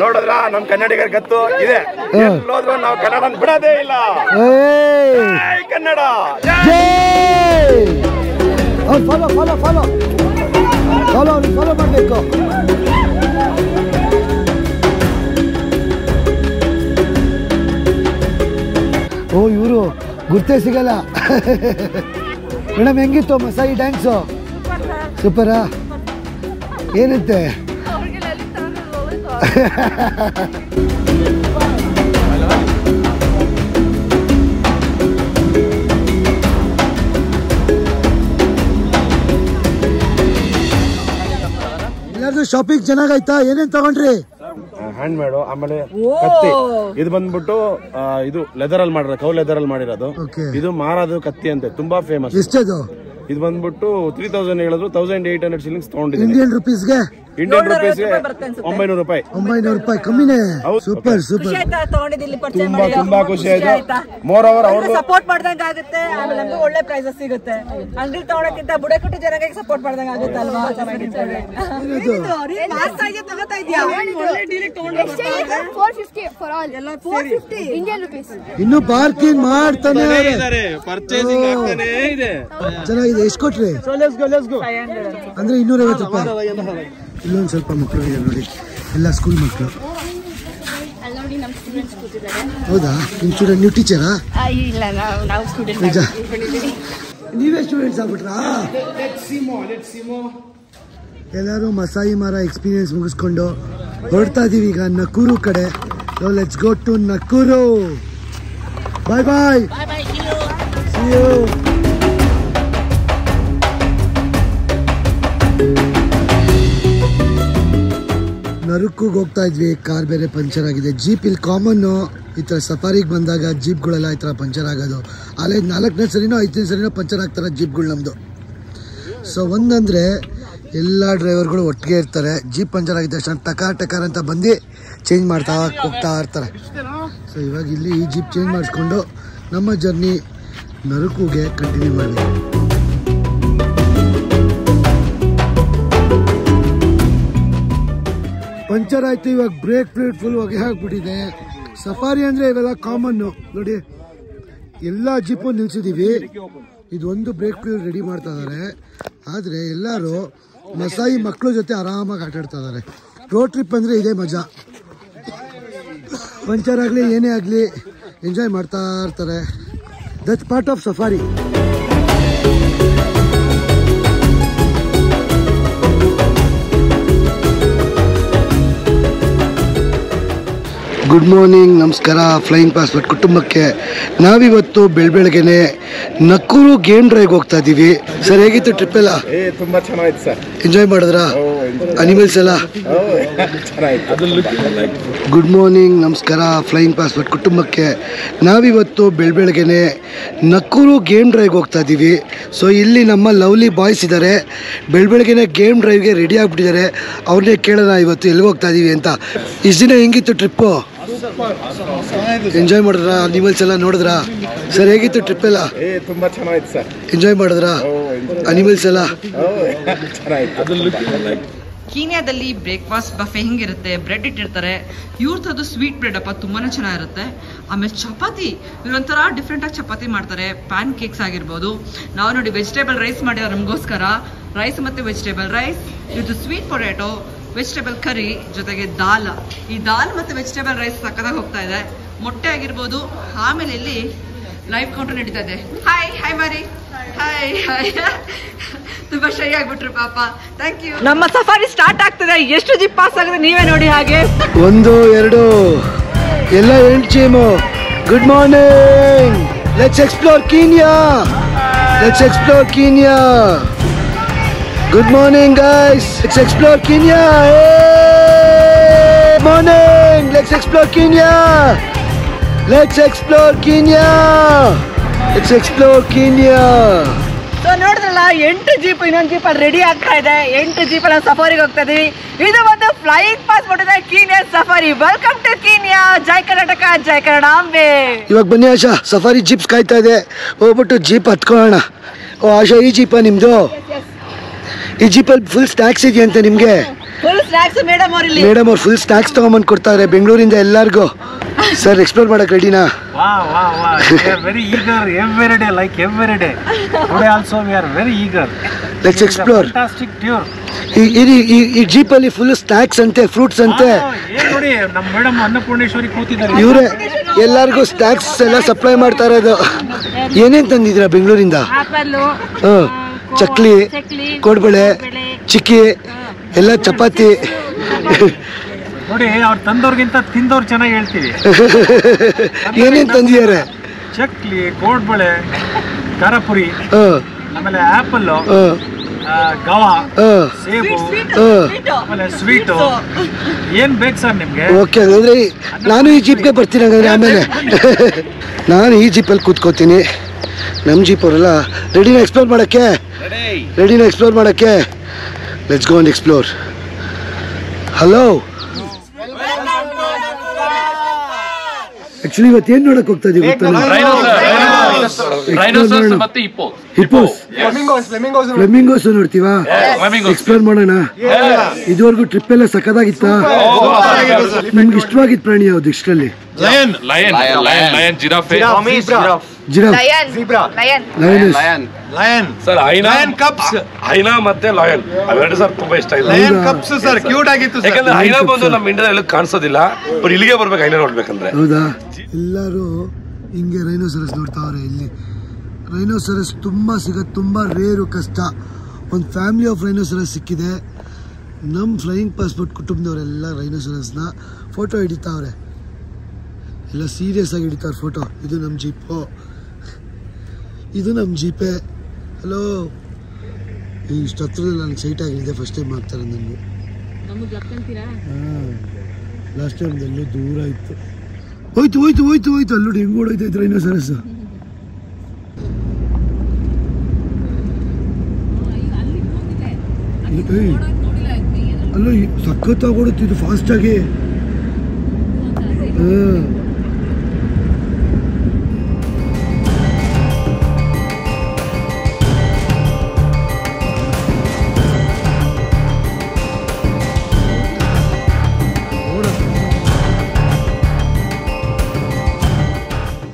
ನೋಡಿದ್ರ ನಮ್ ಕನ್ನಡಿಗರ ಗತ್ತು ಇದೆ. ಎಲ್ಲೋದ್ರು ನಾವು ಕನ್ನಡ ಬಿಡೋದೇ ಇಲ್ಲ. ಜೈ ಕನ್ನಡ, ಜೈ. ಅವ್ರು ಫಾಲೋ ಫಾಲೋ ಫಾಲೋ ಫಾಲೋ ಅವ್ರಿಗೆ ಫಾಲೋ ಮಾಡಬೇಕು. ಓ ಇವರು ಗುರ್ತೇ ಸಿಗಲ್ಲ. ಮೇಡಮ್ ಹೆಂಗಿತ್ತು ಮಸಾಯಿ ಡ್ಯಾನ್ಸು? ಸೂಪರಾ? ಏನಂತೆ? ಎಲ್ಲಾದ್ರೂ ಶಾಪಿಂಗ್ ಚೆನ್ನಾಗಾಯ್ತಾ? ಏನೇನ್ ತಗೊಂಡ್ರಿ? ಹ್ಯಾಂಡ್ ಮೇಡು, ಆಮೇಲೆ ಕತ್ತಿ. ಇದು ಬಂದ್ಬಿಟ್ಟು ಇದು ಲೆದರ್ ಅಲ್ಲಿ ಮಾಡಿರೋ, ಕೌ ಲೆದರ್ ಅಲ್ಲಿ ಮಾಡಿರೋದು. ಇದು ಮಾರಾದು ಕತ್ತಿ ಅಂತೆ, ತುಂಬಾ ಫೇಮಸ್. ಎಷ್ಟದು? ಇದು ಬಂದ್ಬಿಟ್ಟು 3000 ಹೇಳಿದ್ರು, 1800 shillings ತಗೊಂಡಿದ್ದೀನಿ. ಇಂಡಿಯನ್ ರುಪೀಸ್ಗೆ 900 ರೂಪಾಯಿ. 900 ರೂಪಾಯಿ ಕಮ್ಮಿನೇ. Super super. ತುಂಬಾ ಖುಷಿ ಆಯ್ತು. ಮೋರ್ ಓವರ್ ಅವ್ರು ಸಪೋರ್ಟ್ ಮಾಡ್ದಂಗೆ ಆಗುತ್ತೆ, ಆಮೇಲೆ ನಮ್ಗೆ ಒಳ್ಳೆ ಪ್ರೈಸಸ್ ಸಿಗುತ್ತೆ. ಅಂಗಡಿ ತಗೊಳಕ್ಕಿಂತ ಬುಡಕಟ್ಟು ಜನರಿಗೆ ಸಪೋರ್ಟ್ ಮಾಡ್ದಂಗೆ ಆಗುತ್ತೆ ಅಲ್ವಾ? ಇನ್ನು ಪಾರ್ಕಿಂಗ್ ಮಾಡ್ತಾನೆ ಪರ್ಚೇಸಿಂಗ್ ಆಗ್ತಾನೆ ಇದೆ. ಚೆನ್ನಾಗಿದೆ. ಎಷ್ಟು ಕೊಟ್ರಿ? ಅಂದ್ರೆ 250 ರೂಪಾಯಿ. ಇಲ್ಲೊಂದು ಸ್ವಲ್ಪ ಮಕ್ಕಳು ಇದೆ ನೋಡಿ, ಎಲ್ಲ ಸ್ಕೂಲ್ ಮಕ್ಕಳು. ಹೌದಾ? ನಿಮ್ಮ ಸ್ಟೂಡೆಂಟ್, ನೀವು ಟೀಚರಾ? ನಿಜ? ನೀವೇ ಸ್ಟೂಡೆಂಟ್ಸ್ ಆಗ್ಬಿಟ್ರಾ? ಎಲ್ಲರೂ ಮಸಾಯಿ ಮಾರ ಎಕ್ಸ್ಪೀರಿಯನ್ಸ್ ಮುಗಿಸ್ಕೊಂಡು ಹೊರಡ್ತಾ ಇದೀವಿ ಈಗ ನಕ್ಕೂರು ಕಡೆ. Let's go to Nakuru. Bye bye. See you. ನರುಕುಗೆ ಹೋಗ್ತಾ ಇದ್ವಿ, ಕಾರ್ ಬೇರೆ ಪಂಚರ್ ಆಗಿದೆ. ಜೀಪ್ ಇಲ್ಲಿ ಕಾಮನ್ನು, ಈ ಥರ ಸಫಾರಿಗೆ ಬಂದಾಗ ಜೀಪ್ಗಳೆಲ್ಲ ಈ ಥರ ಪಂಚರ್ ಆಗೋದು. ಅಲ್ಲೇ 4ನೇ ಸರಿನೋ 5ನೇ ಸರಿನೋ ಪಂಚರ್ ಆಗ್ತಾರೆ ಜೀಪ್ಗಳು ನಮ್ಮದು. ಸೊ ಒಂದಂದರೆ ಎಲ್ಲ ಡ್ರೈವರ್ಗಳು ಒಟ್ಟಿಗೆ ಇರ್ತಾರೆ. ಜೀಪ್ ಪಂಚರ್ ಆಗಿದ್ದ ತಕ್ಷಣ ಟಕಾರ್ ಅಂತ ಬಂದು ಚೇಂಜ್ ಮಾಡ್ತಾ ಹೋಗ್ತಾ ಇರ್ತಾರೆ. ಸೊ ಇವಾಗ ಇಲ್ಲಿ ಈ ಜೀಪ್ ಚೇಂಜ್ ಮಾಡಿಸ್ಕೊಂಡು ನಮ್ಮ ಜರ್ನಿ ನರುಕುಗೆ ಕಂಟಿನ್ಯೂ ಮಾಡಬೇಕು. ಪಂಚರ್ ಆಯ್ತು. ಇವಾಗ ಬ್ರೇಕ್ ಫ್ಲೂಯಿಡ್ ಫುಲ್ ಹೊಗೆ ಹಾಕ್ಬಿಟ್ಟಿದೆ. ಸಫಾರಿ ಅಂದರೆ ಇವೆಲ್ಲ ಕಾಮನ್ನು ನೋಡಿ, ಎಲ್ಲ ಜೀಪು ನಿಲ್ಸಿದ್ದೀವಿ. ಇದೊಂದು ಬ್ರೇಕ್ ಫ್ಲೂಯಿಡ್ ರೆಡಿ ಮಾಡ್ತಾ ಇದ್ದಾರೆ. ಆದರೆ ಎಲ್ಲರೂ ಮಸಾಯಿ ಮಕ್ಕಳ ಜೊತೆ ಆರಾಮಾಗಿ ಆಟಾಡ್ತಾ ಇದ್ದಾರೆ. ರೋಡ್ ಟ್ರಿಪ್ ಅಂದರೆ ಇದೇ ಮಜಾ. ಪಂಚರ್ ಆಗಲಿ ಏನೇ ಆಗಲಿ ಎಂಜಾಯ್ ಮಾಡ್ತಾ ಇರ್ತಾರೆ. That's part of safari. Good morning, ನಮಸ್ಕಾರ. ಫ್ಲೈಯಿಂಗ್ ಪಾಸ್ಪೋರ್ಟ್ ಕುಟುಂಬಕ್ಕೆ ನಾವಿವತ್ತು ಬೆಳಗ್ಗೆನೆ ನಕ್ಕೂರು ಗೇಮ್ ಡ್ರೈವ್ ಹೋಗ್ತಾ ಇದ್ದೀವಿ. ಸರ್ ಹೇಗಿತ್ತು ಟ್ರಿಪ್ ಎಲ್ಲ? ತುಂಬಾ ಚೆನ್ನಾಗಿತ್ತು ಸರ್. ಎಂಜಾಯ್ ಮಾಡಿದ್ರ ಅನಿಮಲ್ಸ್ ಎಲ್ಲ? ಗುಡ್ ಮಾರ್ನಿಂಗ್, ನಮಸ್ಕಾರ. ಫ್ಲೈಯಿಂಗ್ ಪಾಸ್ಪೋರ್ಟ್ ಕುಟುಂಬಕ್ಕೆ ನಾವಿವತ್ತು ಬೆಳಗ್ಗೆನೆ ನಕ್ಕೂರು ಗೇಮ್ ಡ್ರೈವ್ ಹೋಗ್ತಾ ಇದ್ದೀವಿ. ಸೊ ಇಲ್ಲಿ ನಮ್ಮ ಲವ್ಲಿ ಬಾಯ್ಸ್ ಇದ್ದಾರೆ, ಬೆಳಗ್ಗೆನೆ ಗೇಮ್ ಡ್ರೈವ್ಗೆ ರೆಡಿ ಆಗಿಬಿಟ್ಟಿದ್ದಾರೆ. ಅವ್ರನ್ನೇ ಕೇಳೋಣ ಇವತ್ತು ಎಲ್ಲಿಗೆ ಹೋಗ್ತಾ ಇದ್ದೀವಿ ಅಂತ. ಇಷ್ಟು ದಿನ ಹೆಂಗಿತ್ತು ಟ್ರಿಪ್ಪು? ಎಂಜಾಯ್ ಮಾಡಿದ್ರ? ಅನಿಮಲ್ಸ್ ಎಲ್ಲ ನೋಡಿದ್ರ? ಸರ್ ಹೇಗಿತ್ತು ಟ್ರಿಪ್ ಎಲ್ಲ? ತುಂಬಾ ಚೆನ್ನಾಗಿತ್ತು ಸರ್. ಎಂಜಾಯ್ ಮಾಡಿದ್ರ ಅನಿಮಲ್ಸ್ ಎಲ್ಲ? ಕೀನ್ಯಾದಲ್ಲಿ ಬ್ರೇಕ್ಫಾಸ್ಟ್ ಬಫೆ ಹಿಂಗಿರುತ್ತೆ, ಬ್ರೆಡ್ ಇಟ್ಟಿರ್ತಾರೆ. ಇವ್ರದ್ದು ಸ್ವೀಟ್ ಬ್ರೆಡ್ ಅಪ್ಪ ತುಂಬಾನೇ ಚೆನ್ನಾಗಿರುತ್ತೆ. ಆಮೇಲೆ ಚಪಾತಿ, ಇವ್ರೊಂಥರ ಡಿಫ್ರೆಂಟಾಗಿ ಚಪಾತಿ ಮಾಡ್ತಾರೆ. ಪ್ಯಾನ್ ಕೇಕ್ಸ್ ಆಗಿರ್ಬೋದು. ನಾವು ನೋಡಿ ವೆಜಿಟೇಬಲ್ ರೈಸ್ ಮಾಡಿದ್ದಾರೆ ನಮಗೋಸ್ಕರ. ರೈಸ್ ಮತ್ತು ವೆಜಿಟೇಬಲ್ ರೈಸ್, ಇವ್ರದ್ದು ಸ್ವೀಟ್ ಪೊಟ್ಯಾಟೊ, ವೆಜಿಟೇಬಲ್ ಕರಿ, ಜೊತೆಗೆ ದಾಲ್. ಈ ದಾಲ್ ಮತ್ತು ವೆಜಿಟೇಬಲ್ ರೈಸ್ ಸಕ್ಕದಾಗಿ ಹೋಗ್ತಾ ಇದೆ. ಮೊಟ್ಟೆ ಆಗಿರ್ಬೋದು. ಆಮೇಲೆ ಇಲ್ಲಿ ಲೈವ್ ಕೌಂಟರ್ ನಡೀತಾ ಇದೆ. ಹಾಯ್ ಹಾಯ್ ಮಾರಿ. Hi hi. ತುಂಬಾ ಶೈ ಆಗ್ಬಿಟ್ರು ಪಾಪ. Thank you. ನಮ್ಮ ಸಫಾರಿ ಸ್ಟಾರ್ಟ್ ಆಗ್ತದೆ. ಎಷ್ಟು ಜಿಪ್ ಪಾಸ್ ಆಗಿದೆ ನೀವೇ ನೋಡಿ. ಹಾಗೆ 1 2 ಎಲ್ಲ 8 team. Good morning. Let's explore Kenya. Let's explore Kenya. Good morning guys, let's explore Kenya. Hey! Good morning, let's explore Kenya. Let's explore Kenya. Let's explore Kenya. So ನೋಡಿದ್ರಲ್ಲ, 8 jeep ಇನ್ನೊಂದು jeep ಅಲ್ಲಿ ready ಆಗ್ತಾ ಇದೆ. 8 jeep ಅಲ್ಲಿ ಸಫಾರಿಗೆ ಹೋಗ್ತಾ ಇದೀವಿ. ಇದು ಒಂದು ಫ್ಲೈಯಿಂಗ್ ಪಾಸ್ ಕೊಟ್ಟಿದೆ Kenya safari. Welcome to Kenya. ಜೈ ಕರ್ನಾಟಕ, ಜೈ ಕನ್ನಡಾಂಬೆ. ಇವಾಗ ಬನ್ನಿ ಆಶಾ, ಸಫಾರಿ ಜೀಪ್ಸ್ ಕಾಯ್ತಾ ಇದೆ. ಹೋಗ್ಬಿಟ್ಟು ಜೀಪ್ ಹತ್ಕೊಳ್ಳೋಣ. ಓ ಆಶಾ, ಈ ಜೀಪಾ ನಿಮ್ದು? ಈ ಜೀಪಲ್ಲಿ ಫುಲ್ ಸ್ನ್ಯಾಕ್ಸ್ ಇದೆಯಂತೆ ನಿಮಗೆ? ಫುಲ್ ಸ್ನಾಕ್ಸ್ ಮೇಡಮ್ ಅವ್ರು ಫುಲ್ ಸ್ನಾಕ್ಸ್ ತಗೊಂಬಂದು ಕೊಡ್ತಾರೆ ಬೆಂಗಳೂರಿಂದ ಎಲ್ಲರಿಗೂ. ಸರ್ ಎಕ್ಸ್ಪ್ಲೋರ್ ಮಾಡಕ್ ರೆಡಿನಾ? Very eager every day, like every day. Today also we are very eager. Let's explore. Fantastic tour. ಈ ಜೀಪ್ ಅಲ್ಲಿ ಫುಲ್ ಸ್ನಾಕ್ಸ್ ಅಂತೆ, ಫ್ರೂಟ್ಸ್ ಅಂತೆ. ನೋಡಿ ನಮ್ಮ ಮೇಡಮ್ ಅನ್ನಪೂರ್ಣೇಶ್ವರಿ ಕೂತಿದ್ದಾರೆ. ಇವರೇ ಎಲ್ಲರಿಗೂ ಸ್ನಾಕ್ಸ್ ಎಲ್ಲ ಸಪ್ಲೈ ಮಾಡ್ತಾ ಇರೋದು. ಏನೇನ್ ತಂದಿದ್ದೀರಾ ಬೆಂಗಳೂರಿಂದ? ಚಕ್ಲಿ, ಕೋಡ್ಬಳೆ, ಚಿಕ್ಕಿ ಎಲ್ಲ, ಚಪಾತಿ. ನೋಡಿ ಅವ್ರು ತಂದವ್ರಿಗಿಂತ ತಿಂದವ್ರು ಚೆನ್ನಾಗಿ ಹೇಳ್ತೀವಿ. ಏನೇನ್ ತಂದಿದ್ದಾರೆ? ಚಕ್ಲಿ, ಕೋಡ್ಬಳೆ, ಖಾರಪುರಿ, ಆಮೇಲೆ ಆಪಲ್, ಗವಾ, ಸೇಬು, ಆಮೇಲೆ ಸ್ವೀಟು. ಏನ್ ಬೇಕು ಸರ್ ನಿಮ್ಗೆ? ಓಕೆ, ಅಂದ್ರೆ ನಾನು ಈ ಜೀಪ್ಗೆ ಬರ್ತೀನಿ ಹಾಗಾದ್ರೆ. ಆಮೇಲೆ ನಾನು ಈ ಜೀಪಲ್ಲಿ ಕೂತ್ಕೋತೀನಿ. ನಮ್ಮ ಜೀಪ್ ಅವರೆಲ್ಲ ರೆಡಿನ ಎಕ್ಸ್ಪ್ಲೋರ್ ಮಾಡಕ್ಕೆ? Let's go and explore. Hello, actually ಇವತ್ತು ಏನ್ ನೋಡಕ್ ಹೋಗ್ತಾ ಇದೀವಿ ಗೊತ್ತಾ? ಫ್ಲೆಮಿಂಗೋಸ್ ನೋಡ್ತೀವಾ? ಎಕ್ಸ್ಪ್ಲೋರ್ ಮಾಡೋಣ. ಇದುವರೆಗೂ ಟ್ರಿಪ್ ಎಲ್ಲ ಸಖತ್ತಾಗಿತ್ತ? ನಿಮ್ಗೆ ಇಷ್ಟವಾಗಿದ್ದ ಪ್ರಾಣಿ ಯಾವ್ದು ಇಷ್ಟರಲ್ಲಿ? ಹೈನಾ ಮತ್ತೆ ಲಾಯನ್ ಅವೆರಡು ಸರ್ ತುಂಬಾ ಇಷ್ಟ ಇಲ್ಲ. ಸರ್ ಕ್ಯೂಟ್ ಆಗಿತ್ತು ಯಾಕಂದ್ರೆ ಹೈನಾ ಬಂದು ನಮ್ಮ ಇಂಡಿಯಾದಲ್ಲಿ ಕಾಣಿಸೋದಿಲ್ಲ, ಬಟ್ ಇಲ್ಲಿಗೆ ಬರ್ಬೇಕು ಹೈನಾ ನೋಡ್ಬೇಕಂದ್ರೆ. ಹೌದಾ? ಎಲ್ಲರೂ ಹಿಂಗೆ ರೈನೋಸರಸ್ ನೋಡ್ತಾವ್ರೆ. ಇಲ್ಲಿ ರೈನೋಸರಸ್ ತುಂಬಾ ಸಿಗೋದು ತುಂಬಾ ರೇರು, ಕಷ್ಟ. ಒಂದು ಫ್ಯಾಮಿಲಿ ಆಫ್ ರೈನೋಸರಸ್ ಸಿಕ್ಕಿದೆ. ನಮ್ಮ ಫ್ಲೈಯಿಂಗ್ ಪಾಸ್ಪೋರ್ಟ್ ಕುಟುಂಬದವರೆಲ್ಲ ರೈನೋಸರಸ್ನ ಫೋಟೋ ಹಿಡಿತಾವ್ರೆ. ಎಲ್ಲ ಸೀರಿಯಸ್ ಆಗಿ ಹಿಡಿತಾವ್ರೆ ಫೋಟೋ. ಇದು ನಮ್ಮ ಜೀಪು, ಇದು ನಮ್ಮ ಜೀಪೇ. ಹಲೋ, ಇಷ್ಟು ಹತ್ರದಲ್ಲಿ ನನಗೆ ಸೈಟ್ ಆಗಲಿದೆ. ಫಸ್ಟ್ ಟೈಮ್ ಮಾಡ್ತಾರೆ ನನಗೆ. ಲಾಸ್ಟ್ ಟೈಮ್ ಎಲ್ಲೋ ದೂರ ಇತ್ತು. ಹೋಯ್ತು ಅಲ್ಲಿ ನೋಡಿ ಹೆಂಗ್ ಓಡೋಯ್ತು ರೈನೋಸರಸ್. ಅಲ್ಲೋ ಸಖತ್ತಾಗಿ ಓಡುತ್ತಿದ್ದು ಫಾಸ್ಟ್ ಆಗಿ.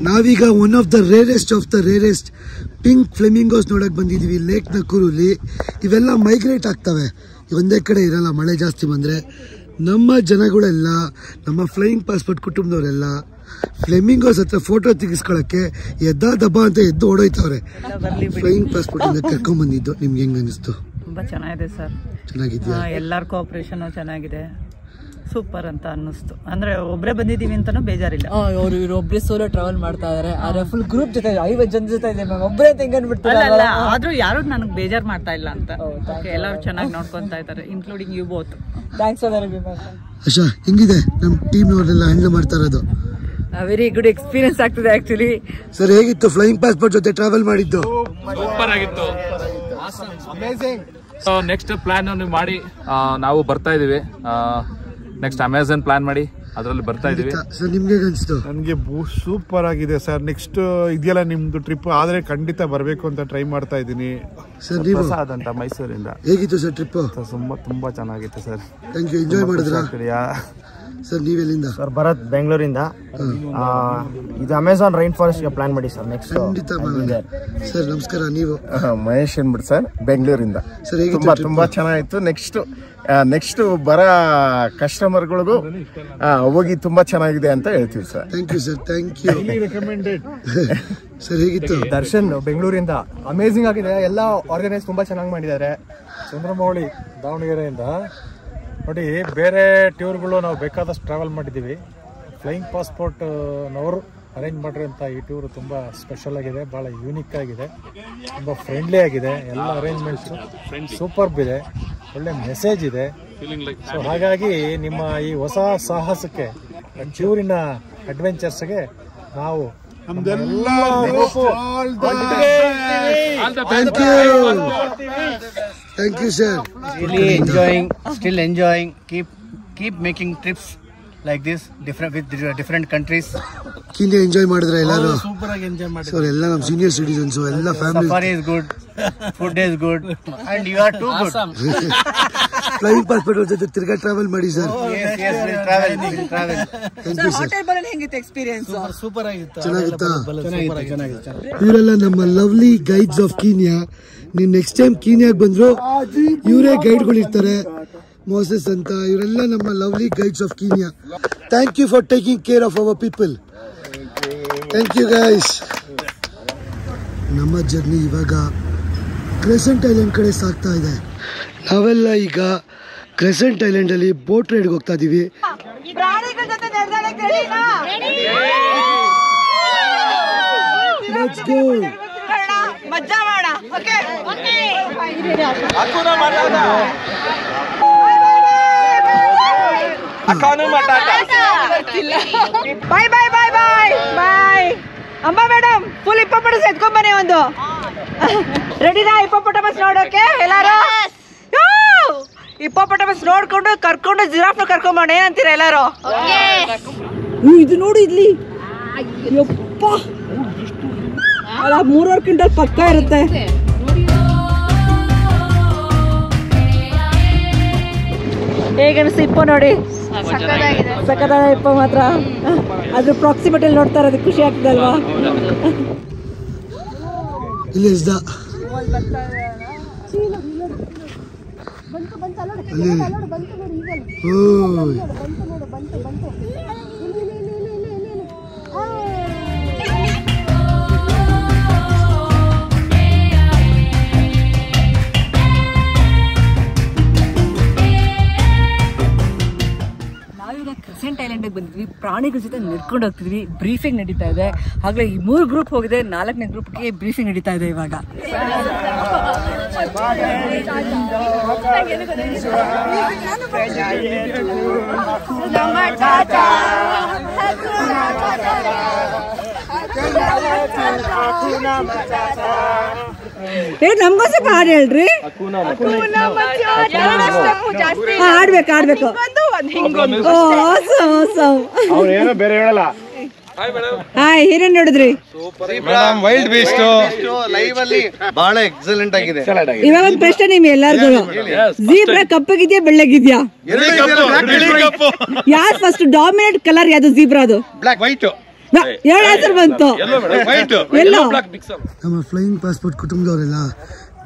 ನಾವೀಗ one of the rarest pink flamingos ನೋಡಕ್ ಬಂದಿದೀವಿ ಲೇಕ್ ನಕುರುಲಿ. ಇವೆಲ್ಲ ಮೈಗ್ರೇಟ್ ಆಗ್ತವೆ, ಒಂದೇ ಕಡೆ ಇರಲ್ಲ. ಮಳೆ ಜಾಸ್ತಿ ಬಂದ್ರೆ ನಮ್ಮ ಜನಗಳೆಲ್ಲ, ನಮ್ಮ ಫ್ಲೈಯಿಂಗ್ ಪಾಸ್ಪೋರ್ಟ್ ಕುಟುಂಬದವರೆಲ್ಲ ಫ್ಲೆಮಿಂಗೋಸ್ ಹತ್ರ ಫೋಟೋ ತೆಗಿಸ್ಕೊಳಕ್ಕೆ ದಬ್ಬ ಅಂತ ಎದ್ದು ಓಡೋಯ್ತವ್ರೆ. ಫ್ಲೈಯಿಂಗ್ ಪಾಸ್ಪೋರ್ಟ್ ಇಂದ ಕರ್ಕೊಂಡ್ ಬಂದಿದ್ದು. ನಿಮ್ಗೆ ಹೆಂಗ್ ಅನಿಸ್ತು? ತುಂಬಾ ಚೆನ್ನಾಗಿದೆ ಸರ್. ಚೆನ್ನಾಗಿದ್ಯಾ? ಎಲ್ಲರ ಕೋಆಪರೇಷನ್ ಚೆನ್ನಾಗಿದೆ, ಸೂಪರ್ ಅಂತ ಅನ್ನಿಸ್ತು. ಅಂದ್ರೆ ಒಬ್ರೇ ಬಂದಿದೀವಿ ಅಂತಾನು ಬೇಜಾರಿಲ್ಲ. ಅವ್ರು ಇವ್ರೊಬ್ರೆ ಸೋಲೋ ಟ್ರಾವೆಲ್ ಮಾಡ್ತಾ ಇದಾರೆ. ಆದ್ರೆ ಫುಲ್ ಗ್ರೂಪ್ ಜೊತೆ 50 ಜನ ಜೊತೆ ಇದೆ ಮ್ಯಾಮ್. ಒಬ್ರೇ ಅಂತ ಹೆಂಗ್ ಅನ್ಬಿಡ್ತಾರೆ. ಆದ್ರೂ ಯಾರು ನನಗೆ ಬೇಜಾರ್ ಮಾಡ್ತಾ ಇಲ್ಲ ಅಂತ. ಎಲ್ಲರೂ ಚೆನ್ನಾಗಿ ನೋಡ್ಕೊಂತಾ ಇದ್ದಾರೆ, including you both. Thanks for Asha, ಹೆಂಗಿದೆ ನಮ್ಮ ಟೀಮ್ ಅವರೆಲ್ಲ ಹ್ಯಾಂಡಲ್ ಮಾಡ್ತಾ ಇರೋದು? ವೆರಿ ಗುಡ್ ಎಕ್ಸ್ಪೀರಿಯನ್ಸ್ ಆಗ್ತಿದೆ ಆಕ್ಚುಲಿ. ಸರ್ ಹೇಗಿತ್ತು ಫ್ಲೈಯಿಂಗ್ ಪಾಸ್ಪೋರ್ಟ್ ಜೊತೆ ಟ್ರಾವೆಲ್ ಮಾಡಿದ್ದು? ಸೂಪರ್ ಆಗಿತ್ತು, ಅಮೇಜಿಂಗ್. ನೆಕ್ಸ್ಟ್ ಪ್ಲಾನ್ ಮಾಡಿ ನಾವು ಬರ್ತಾ ಇದೀವಿ. ನೆಕ್ಸ್ಟ್ ಅಮೆಝಾನ್ ಪ್ಲಾನ್ ಮಾಡಿ ಅದರಲ್ಲಿ ಬರ್ತಾ ಇದೀವಿ. ಸರ್ ನಿಮ್ಗೆ ಅನಿಸ್ತು? ನನಗೆ ಸೂಪರ್ ಆಗಿದೆ ಸರ್. ನೆಕ್ಸ್ಟ್ ಇದೆಯಲ್ಲ ನಿಮ್ದು ಟ್ರಿಪ್, ಆದ್ರೆ ಖಂಡಿತ ಬರಬೇಕು ಅಂತ ಟ್ರೈ ಮಾಡ್ತಾ ಇದ್ದೀನಿ. ಸರ್ ನೀವು ಪ್ರಸಾದ್ ಅಂತ ಮೈಸೂರಿಂದ. ಹೇಗಿತ್ತು ಸರ್ ಟ್ರಿಪ್? ತುಂಬಾ ಚೆನ್ನಾಗಿತ್ತು ಸರ್. Thank you. ಎಂಜಾಯ್ ಮಾಡಿದ್ರಾ? ಸರ್ ನೀವೆಲ್ಲಿಂದ? ಸರ್ ಭರತ್ ಬೆಂಗಳೂರಿಂದ. ಇದು ಅಮೆಝಾನ್ ರೈನ್ ಫಾರೆಸ್ಟ್ ಗೆ ಪ್ಲಾನ್ ಮಾಡಿ ಸರ್ ನೆಕ್ಸ್ಟ್. ಖಂಡಿತ ಸರ್. ನಮಸ್ಕಾರ. ನೀವು? ಮಹೇಶ್ ಅನ್ಬಿಟ್ಟು ಸರ್ ಬೆಂಗಳೂರಿಂದ. ಸರ್ ತುಂಬಾ ಚೆನ್ನಾಗಿತ್ತು. ನೆಕ್ಸ್ಟ್ ಬರ ಕಸ್ಟಮರ್ಗಳಿಗೂ ಹೋಗಿ ತುಂಬಾ ಚೆನ್ನಾಗಿದೆ ಅಂತ ಹೇಳ್ತೀವಿ sir. Thank you sir. Thank you. Recommended. Sir ಹೇಗಿತ್ತು? ದರ್ಶನ್ ಬೆಂಗಳೂರಿಂದ. ಅಮೇಜಿಂಗ್ ಆಗಿದೆ, ಎಲ್ಲ ಆರ್ಗನೈಸ್ ತುಂಬಾ ಚೆನ್ನಾಗಿ ಮಾಡಿದ್ದಾರೆ. ಚಂದ್ರಮೌಳಿ ದಾವಣಗೆರೆಯಿಂದ. ನೋಡಿ, ಬೇರೆ ಟೂರ್ಗಳು ನಾವು ಬೇಕಾದಷ್ಟು ಟ್ರಾವೆಲ್ ಮಾಡಿದ್ದೀವಿ. ಫ್ಲೈಯಿಂಗ್ ಪಾಸ್ಪೋರ್ಟ್ ನವರು ಅರೇಂಜ್ ಮಾಡಿರೋಂಥ ಈ ಟೂರ್ ತುಂಬ ಸ್ಪೆಷಲ್ ಆಗಿದೆ, ಭಾಳ ಯೂನಿಕ್ ಆಗಿದೆ, ತುಂಬ ಫ್ರೆಂಡ್ಲಿ ಆಗಿದೆ. ಎಲ್ಲ ಅರೇಂಜ್ಮೆಂಟ್ಸು ಸೂಪರ್ಬ್ ಇದೆ, ಒಳ್ಳೆ ಮೆಸೇಜ್ ಇದೆ. ಸೊ ಹಾಗಾಗಿ ನಿಮ್ಮ ಈ ಹೊಸ ಸಾಹಸಕ್ಕೆ, ಟೂರಿನ ಅಡ್ವೆಂಚರ್ಸ್ಗೆ ನಾವು Thank you, sir. Still enjoying. Keep making trips. like this, different countries. Kenya enjoy ಮಾಡಿದ್ರೆ ಎಲ್ಲರೂ? ಸೂಪರ್ ಆಗಿ ಎಂಜಾಯ್ ಮಾಡಿದ್ರು ಸರ್ ಎಲ್ಲ ನಮ್ಮ ಸೀನಿಯರ್ ಸಿಟಿಜನ್ಸ್ ಎಲ್ಲ family. Safari is good, food is good, and you are too good. Flying passport ಜೊತೆ ತಿರ್ಗಾ travel ಮಾಡಿ sir. Yes, we'll travel. Thank you sir. ಹೆಂಗಿತ್ತು ಎಕ್ಸ್ಪೀರಿಯನ್ಸ್? ಸೂಪರ್ ಆಗಿತ್ತು. ಚೆನ್ನಾಗಿತ್ತಾ? ಚೆನ್ನಾಗಿತ್ತು. ಇವರೆಲ್ಲ ನಮ್ಮ ಲವ್ಲಿ ಗೈಡ್ಸ್ ಆಫ್ ಕೀನ್ಯಾ. ನೀವು ನೆಕ್ಸ್ಟ್ ಟೈಮ್ ಕೀನ್ಯಾಗ್ ಬಂದ್ರು ಇವರೇ ಗೈಡ್ಗಳು ಇರ್ತಾರೆ, ಮೋಸೆಸ್ ಅಂತ. ಇವರೆಲ್ಲ ನಮ್ಮ lovely guides of Kenya. Thank you for taking care of our people. Thank you guys. ನಮ್ಮ ಜರ್ನಿ ಇವಾಗ ಕ್ರೆಸೆಂಟ್ ಐಲ್ಯಾಂಡ್ ಕಡೆ ಸಾಗ್ತಾ ಇದೆ. ನಾವೆಲ್ಲ ಈಗ ಕ್ರೆಸೆಂಟ್ ಐಲ್ಯಾಂಡ್ ಅಲ್ಲಿ ಬೋಟ್ ರೈಡ್ಗೆ ಹೋಗ್ತಾ ಇದೀವಿ. Let's go. ಮಜಾ ಮಾಡ. ಓಕೆ ಬಾಯ್ ಬಾಯ್ ಬಾಯ್ ಬಾಯ್ ಬಾಯ್. ಅಂಬಾ ಮೇಡಮ್ ಫುಲ್ ಹಿಪ್ಪೋಪಟಮಸ್ ಎತ್ಕೊಂಡ್ ಬನ್ನಿ ಒಂದು. ರೆಡಿನಾ ಹಿಪ್ಪೋಪಟಮಸ್ ನೋಡೋಕೆ ಎಲ್ಲಾರು? ಹಿಪ್ಪೋಪಟಮಸ್ ನೋಡ್ಕೊಂಡು ಕರ್ಕೊಂಡು ಜಿರಾಫ್ನ ಕರ್ಕೊಂಬೋಣ. ಏನಂತೀರಾ ಎಲ್ಲಾರು? ಇದು ನೋಡಿ ಇಲ್ಲಿ, ಯಪ್ಪ ಅಲ್ಲ 3 ಕ್ವಿಂಟಲ್ ಪಕ್ಕ ಇರುತ್ತೆ. ಹೇಗನ್ನಿಸ್ತು ಹಿಪ್ಪೋ ನೋಡಿ? ಸಖತ್ತಾದ ಹಿಪ್ಪೋ ಮಾತ್ರ. ಅದ್ರ ಪ್ರಾಕ್ಸಿಮಿಟಿಯಲ್ಲಿ ನೋಡ್ತಾ ಇರೋದು ಖುಷಿ ಆಗ್ತದಲ್ವಾ? ನಾವೀಗ ಕ್ರೆಸೆಂಟ್ ಐಲ್ಯಾಂಡಿಗೆ ಬಂದಿದ್ವಿ. ಪ್ರಾಣಿಗಳ ಜೊತೆ ನಡ್ಕೊಂಡು ಹೋಗ್ತಿದ್ವಿ. ಬ್ರೀಫಿಂಗ್ ನಡೀತಾ ಇದೆ. ಹಾಗೆ ಈ 3 ಗ್ರೂಪ್ ಹೋಗಿದೆ, 4ನೇ ಗ್ರೂಪ್ಗೆ ಬ್ರೀಫಿಂಗ್ ನಡೀತಾ ಇದೆ ಇವಾಗ. ನಮ್ಗೂ ಸ್ವಲ್ಪ ಹಾಡು ಹೇಳ್ರಿ. ಆಡ್ಬೇಕು. ಹಾಯ್, ಏನೇನ್ ನೋಡಿದ್ರಿ? ವೈಲ್ಡ್ ಬೀಸ್ಟ್ ಲೈವ್ ಅಲ್ಲಿ ಬಹಳ ಎಕ್ಸಲೆಂಟ್ ಆಗಿದೆ. ಇವಾಗ ಒಂದು ಪ್ರಶ್ನೆ ನಿಮ್ಗೆ ಎಲ್ಲಾರ್ಗು, ಜೀಬ್ರಾ ಕಪ್ಪಗಿದ್ಯಾ ಬೆಳ್ಳಗಿದ್ಯಾ? ಯಾರು ಫಸ್ಟ್ ಡಾಮಿನೇಟ್ ಕಲರ್ ಯಾವ್ದು ಜೀಬ್ರಾದು? ಎರಡು ಆನ್ಸರ್ ಬಂತು. ನಮ್ಮ ಫ್ಲೈಯಿಂಗ್ ಪಾಸ್ಪೋರ್ಟ್ ಕುಟುಂಬದವರೆಲ್ಲ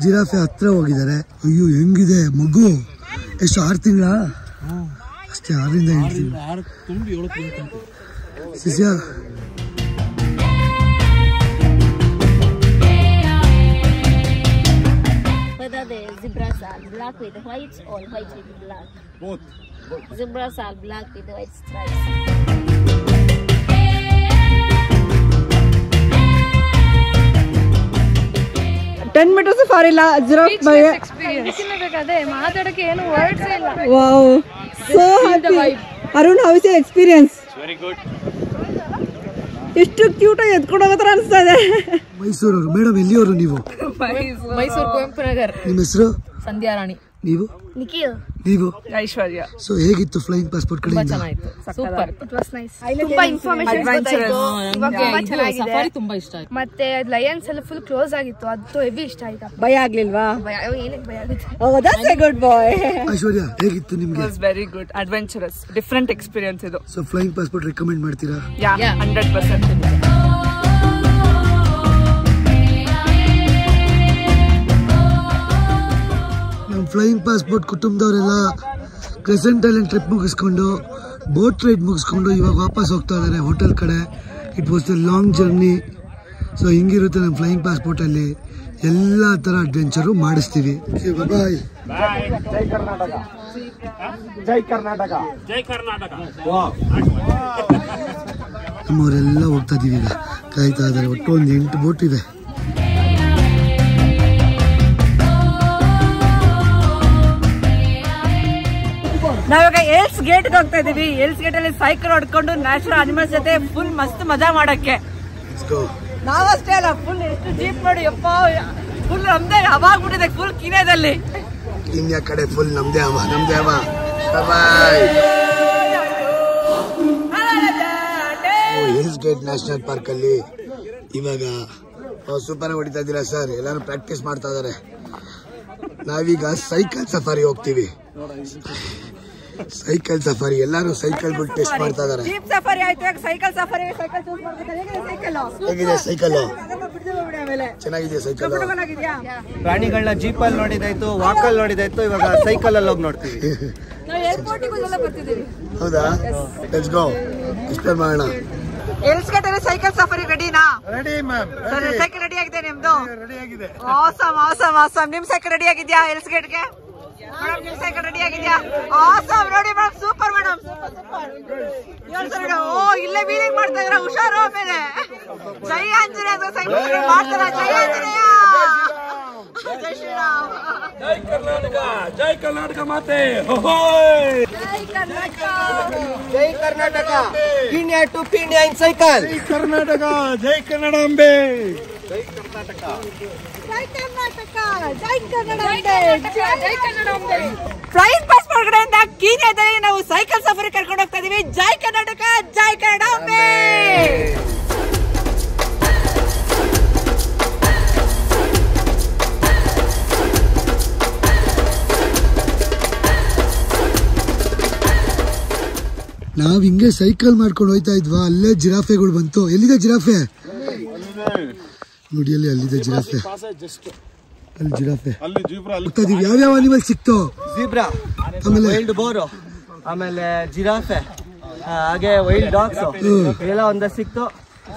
ಜಿರಾಫೆ ಹತ್ರ ಹೋಗಿದ್ದಾರೆ. ಅಯ್ಯೋ ಹೆಂಗಿದೆ ಮಗು? ಎಷ್ಟು 6 ತಿಂಗಳ ಅಷ್ಟೇ, 6ರಿಂದ 8 ತಿಂಗಳು. ಶಿಷ್ಯ whether the zebras are black with white or white with black. Both. Zebras are black with white stripes. 10 meters safari ಇಲ್ಲ. ಮಾತಾಡಕ್ಕೆ ಏನು ವರ್ಡ್ಸ್ ಇಲ್ಲ. Wow, so happy. Arun, how is your experience? Very good. ಎಷ್ಟು ಕ್ಯೂಟ್ ಆಗಿ ಎತ್ಕೊಂಡು ಹೋಗೋ ತರ ಅನಿಸ್ತಾ ಇದೆ. ಮೈಸೂರವರು. ಮೇಡಮ್ ಎಲ್ಲಿಯವರು ನೀವು? ಮೈಸೂರು ಕುವೆಂಪು ನಗರ್. ನಿಮ್ಮ ಹೆಸರು? ಸಂಧ್ಯಾ ರಾಣಿ. ನೀವು? ನಿಖಿಲ್. ನೀವು? ಐಶ್ವರ್ಯ. ಸೊ ಹೇಗಿತ್ತು ಫ್ಲೈಯಿಂಗ್ ಪಾಸ್ಪೋರ್ಟ್ ಕಡೆಯಿಂದ? ಚೆನ್ನಾಗಿತ್ತು, ಸೂಪರ್. It was nice. ತುಂಬಾ ಇನ್ಫಾರ್ಮೇಷನ್ ಗೊತ್ತಾಯ್ತು. ಇವಾಗ ತುಂಬಾ ಚೆನ್ನಾಗಿದೆ. ಸಫಾರಿ ತುಂಬಾ ಇಷ್ಟ ಆಯ್ತು. ಮತ್ತೆ ಲಯನ್ಸ್ ಎಲ್ಲ ಫುಲ್ ಕ್ಲೋಸ್ ಆಗಿತ್ತು, ಅದು ಹೆವಿ ಇಷ್ಟ ಆಯ್ತು. ಭಯ ಆಗ್ಲಿಲ್ವಾ? ಏನಕ್ಕೆ ಭಯ ಆಗುತ್ತೆ? Oh, that's a good boy. Aishwarya ಹೇಗಿತ್ತು ನಿಮಗೆ? It was very good, adventurous, different experience ಇದು. ಸೊ ಫ್ಲೈಯಿಂಗ್ ಪಾಸ್ಪೋರ್ಟ್ ರೆಕಮೆಂಡ್ ಮಾಡ್ತೀರಾ? ಯಾ, 100%. ನಮ್ಮ ಫ್ಲೈಯಿಂಗ್ ಪಾಸ್ಪೋರ್ಟ್ ಕುಟುಂಬದವರೆಲ್ಲ ಕ್ರೆಸೆಂಟ್ ಐಲ್ಯಾಂಡ್ ಟ್ರಿಪ್ ಮುಗಿಸ್ಕೊಂಡು ಬೋಟ್ ರೈಡ್ ಮುಗಿಸ್ಕೊಂಡು ಇವಾಗ ವಾಪಸ್ ಹೋಗ್ತಾ ಇದ್ದಾರೆ ಹೋಟೆಲ್ ಕಡೆ. It was a long journey. So ಹಿಂಗಿರುತ್ತೆ ನಮ್ಮ ಫ್ಲೈಯಿಂಗ್ ಪಾಸ್ಪೋರ್ಟಲ್ಲಿ, ಎಲ್ಲ ಥರ ಅಡ್ವೆಂಚರು ಮಾಡಿಸ್ತೀವಿ. ಬಾಯ್. ಜೈ ಕರ್ನಾಟಕ. ಜೈ ಕರ್ನಾಟಕ. ಜೈ ಕರ್ನಾಟಕ. ನಮ್ಮವರೆಲ್ಲ ಹೋಗ್ತಾ ಇದೀವಿ ಈಗ, ಕಾಯ್ತಾ ಇದ್ದಾರೆ. ಒಟ್ಟು ಒಂದು 8 ಬೋಟ್ ಇದೆ. ನಾವಿವಾಗ ಎಲ್ಸ್ ಗೇಟ್ ಹೋಗ್ತಾ ಇದೀವಿ. ಎಲ್ಸ್ ಗೇಟ್ ಅಲ್ಲಿ ಸೈಕಲ್ ಹೊಡ್ಕೊಂಡು ನ್ಯಾಚುರಲ್ ಅನಿಮಲ್ಸ್ ಜೊತೆ ಫುಲ್ ಮಸ್ತ್ ಮಜಾ ಮಾಡಕ್ಕೆ. ನಾವಷ್ಟೇ ಅಲ್ಲ, ಫುಲ್ ಎಷ್ಟು ಜೀಪ್ ನೋಡಿ ಯಪ್ಪ, ಫುಲ್ ನಮ್ದೇ ಹವಾಗ್ಬಿಟ್ಟಿದೆ ಫುಲ್ ಕೀನ್ಯಾದಲ್ಲಿ. ಕೀನ್ಯಾ ಕಡೆ ಫುಲ್ ನಮ್ದೇ ಹವಾ, ನಮ್ದೇ ಹವಾ. ಬಾಯ್. ಎಲ್ಸ್ ಗೇಟ್ ನ್ಯಾಷನಲ್ ಪಾರ್ಕ್ ಅಲ್ಲಿ ಇವಾಗ ಸೂಪರ್ ಹೊಡಿತಾ ಇದ್ದೀರಾ ಸರ್. ಎಲ್ಲಾರು ಪ್ರಾಕ್ಟೀಸ್ ಮಾಡ್ತಾ ಇದಾರೆ. ನಾವೀಗ ಸೈಕಲ್ ಸಫಾರಿ ಹೋಗ್ತೀವಿ. ಸೈಕಲ್ ಸಫಾರಿ ಎಲ್ಲಾರು ಸೈಕಲ್ ಟೆಸ್ಟ್ ಮಾಡ್ತಾ ಇದಾರೆ. ಜೀಪ್ ಸಫಾರಿ ಆಯ್ತು, ಸೈಕಲ್ ಸಫಾರಿ. ಸೈಕಲ್ ಚೂಸ್ ಮಾಡ್ತಿದ್ದಾರೆ. ಹೇಗಿದೆ ಸೈಕಲ್? ಚೆನ್ನಾಗಿದೆ ಸೈಕಲ್. ಪ್ರಾಣಿಗಳನ್ನ ಜೀಪಲ್ಲಿ ನೋಡಿದಾಯ್ತು, ವಾಕಲ್ಲಿ ನೋಡಿದಾಯ್ತು, ಇವಾಗ ಸೈಕಲ್ ಅಲ್ಲಿ ಹೋಗಿ ನೋಡ್ತೀವಿ. ಹೌದಾ? ಲೆಟ್ಸ್ ಗೋ ಎಕ್ಸ್ಪ್ಲೋರ್ ಮಾಡೋಣ. ಎಲ್ಸ್ ಗೇಟ್ ಅಲ್ಲಿ ಸೈಕಲ್ ಸಫಾರಿ ರೆಡಿನಾ? Ready ma'am. ಸೈಕಲ್ ರೆಡಿ ಆಗಿದೆ ನಿಮ್ದು? ರೆಡಿ ಆಗಿದೆ. Awesome awesome awesome. ನಿಮ್ ಸೈಕಲ್ ರೆಡಿ ಆಗಿದ್ಯಾ ಎಲ್ಸ್ ಗೇಟ್ ಗೆ? ಮೇಡಮ್ ನಿಮ್ ಸೈಕಲ್ ರೆಡಿ ಆಗಿದ್ಯಾ? ಆಸಮ್. ನೋಡಿ ಮೇಡಮ್, ಸೂಪರ್ ಮೇಡಮ್, ಸೂಪರ್. ಓ ಇಲ್ಲೇ ವೀಲಿಂಗ್ ಮಾಡ್ತಾ ಇದ್ರ, ಹುಷಾರು. ಆಮೇಲೆ ಜೈ ಆಂಜನೇಯ ಸೈಕಲ್ ಮಾಡ್ತಾರ. ಜೈ ಆಂಜನೇಯ, ಜೈ ಶ್ರೀರಾಮ್, ಜೈ ಕರ್ನಾಟಕ, ಜೈ ಕರ್ನಾಟಕ ಮಾತೆ. ಜೈ ಕರ್ನಾಟಕ, ಜೈ Karnataka. Kenya to Kenya in cycle. ಜೈ ಕರ್ನಾಟಕ, ಜೈ ಕನ್ನಡಾಂಬೆ. ಜೈ ಕರ್ನಾಟಕ, ಜೈ ಕರ್ನಾಟಕ, ಜೈ ಕನ್ನಡಾಂಬೆ, ಜೈ ಕನ್ನಡಾಂಬೆ. ಫ್ಲೈಯಿಂಗ್ ಪಾಸ್ ಹೊರಗಡೆಯಿಂದ ಕೀನ್ಯಾದಲ್ಲಿ ನಾವು ಸೈಕಲ್ ಸಫಾರಿ ಕರ್ಕೊಂಡು ಹೋಗ್ತಾ ಇದೀವಿ. ಜೈ ಕರ್ನಾಟಕ, ಜೈ ಕನ್ನಡಾಂಬೆ. ನಾವ್ ಹಿಂಗೆ ಸೈಕಲ್ ಮಾಡ್ಕೊಂಡು ಹೋಯ್ತಾ ಇದ್ವಾ, ಅಲ್ಲೇ ಜಿರಾಫೆಗಳು ಬಂತು. ಎಲ್ಲಿದೆ ಜಿರಾಫೆ? ನೋಡಿ ಅಲ್ಲಿದೆ ಜಿರಾಫೆ. ಅಲ್ಲಿ ಜಿರಾಫೆ. ಯಾವ್ಯಾವ ಅನಿಮಲ್ ಸಿಕ್ತು? ಜೀಬ್ರಾ, ಆಮೇಲೆ ವೈಲ್ಡ್ ಬೋರು, ಆಮೇಲೆ ಜಿರಾಫೆ, ಹಾಗೆ ವೈಲ್ಡ್ ಡಾಗ್ಸ್ ಎಲ್ಲ ಒಂದಷ್ಟು ಸಿಕ್ತು.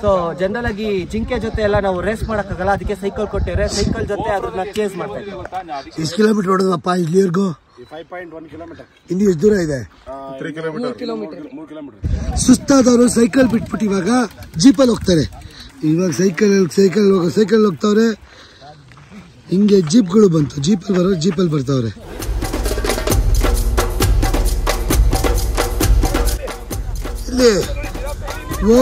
ಸೊ ಜನರಲ್ ಆಗಿ ಜಿಂಕೆ ಜೊತೆ ಎಲ್ಲ ನಾವು ರೇಸ್ ಮಾಡಕ್ಕಾಗಲ್ಲ, ಅದಕ್ಕೆ ಸೈಕಲ್ ಕೊಟ್ಟಿದ್ರೆ ಸೈಕಲ್ ಜೊತೆ ಅದನ್ನ ಚೇಸ್ ಮಾಡ್ತಾ ಇದ್ದೀವಿ. ಎಷ್ಟು ಕಿಲೋಮೀಟರ್ ಹೊಡೆದಪ್ಪ ಇಲ್ಲಿವರೆಗೂ? 5.1 ಕಿಲೋಮೀಟರ್. ಇನ್ನು ಎಷ್ಟು ದೂರ ಇದೆ? 3 ಕಿಲೋಮೀಟರ್. ಸುಸ್ತಾದವರು ಸೈಕಲ್ ಬಿಟ್ಬಿಟ್ಟು ಇವಾಗ ಜೀಪಲ್ಲಿ ಹೋಗ್ತಾರೆ. ಇವಾಗ ಸೈಕಲ್ ಹೋಗ್ತಾವ್ರೆ. ಹಿಂಗೆ ಜೀಪ್ಗಳು ಬಂತು, ಜೀಪಲ್ಲಿ ಬರ್ತಾವ್ರೆ. ಇಲ್ಲಿ ಓ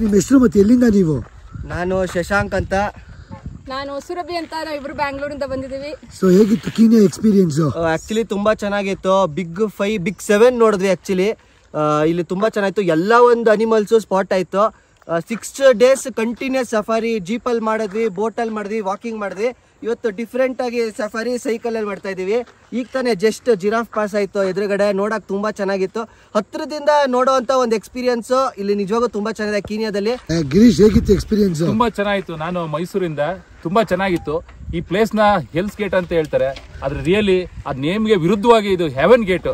ನಿಮ್ಮ ಹೆಸರು ಮತ್ತೆ ಎಲ್ಲಿಂದ ನೀವು? ನಾನು ಶಶಾಂಕ್ ಅಂತ. ನಾನು ಸುರಭಿ ಅಂತ. ನಾವಿಬ್ರು ಬ್ಯಾಂಗ್ಳೂರಿಂದ ಬಂದಿದ್ದೀವಿ. ಸೊ ಹೇಗಿತ್ತು ಕೀನ್ಯಾ ಎಕ್ಸ್ಪೀರಿಯನ್ಸ್? ಆಕ್ಚುಲಿ ತುಂಬಾ ಚೆನ್ನಾಗಿತ್ತು. ಬಿಗ್ 5 ಬಿಗ್ 7 ನೋಡಿದ್ವಿ. ಆಕ್ಚುಲಿ ಇಲ್ಲಿ ತುಂಬಾ ಚೆನ್ನಾಗಿತ್ತು. ಎಲ್ಲ ಒಂದು ಅನಿಮಲ್ಸು ಸ್ಪಾಟ್ ಆಯ್ತು. 6 days ಕಂಟಿನ್ಯೂಸ್ ಸಫಾರಿ ಜೀಪಲ್ಲಿ ಮಾಡಿದ್ವಿ, ಬೋಟಲ್ಲಿ ಮಾಡಿದ್ವಿ, ವಾಕಿಂಗ್ ಮಾಡಿದ್ವಿ. ಇವತ್ತು ಡಿಫ್ರೆಂಟ್ ಆಗಿ ಸಫಾರಿ ಸೈಕಲಲ್ಲಿ ಮಾಡ್ತಾ ಇದೀವಿ. ಈಗ ತಾನೇ ಜಸ್ಟ್ ಜಿರಾಫ್ ಪಾಸ್ ಆಯ್ತು ಎದುರುಗಡೆ. ನೋಡಕ್ ತುಂಬಾ ಚೆನ್ನಾಗಿತ್ತು. ಹತ್ರದಿಂದ ನೋಡೋಂತ ಒಂದು ಎಕ್ಸ್ಪೀರಿಯನ್ಸ್ ಇಲ್ಲಿ ನಿಜವಾಗೂ ತುಂಬಾ ಚೆನ್ನಾಗಿದೆ ಕೀನ್ಯಾದಲ್ಲಿ. ಗಿರೀಶ್ ಹೇಗಿತ್ತು ಎಕ್ಸ್ಪೀರಿಯನ್ಸ್? ತುಂಬಾ ಚೆನ್ನಾಗಿತ್ತು. ನಾನು ಮೈಸೂರಿಂದ. ತುಂಬಾ ಚೆನ್ನಾಗಿತ್ತು. ಈ ಪ್ಲೇಸ್ ನ ಹೆಲ್ಸ್ ಗೇಟ್ ಅಂತ ಹೇಳ್ತಾರೆ, ಆದ್ರೆ ರಿಯಲಿ ಅದ್ ನೇಮ್ಗೆ ವಿರುದ್ಧವಾಗಿ ಇದು heaven gate.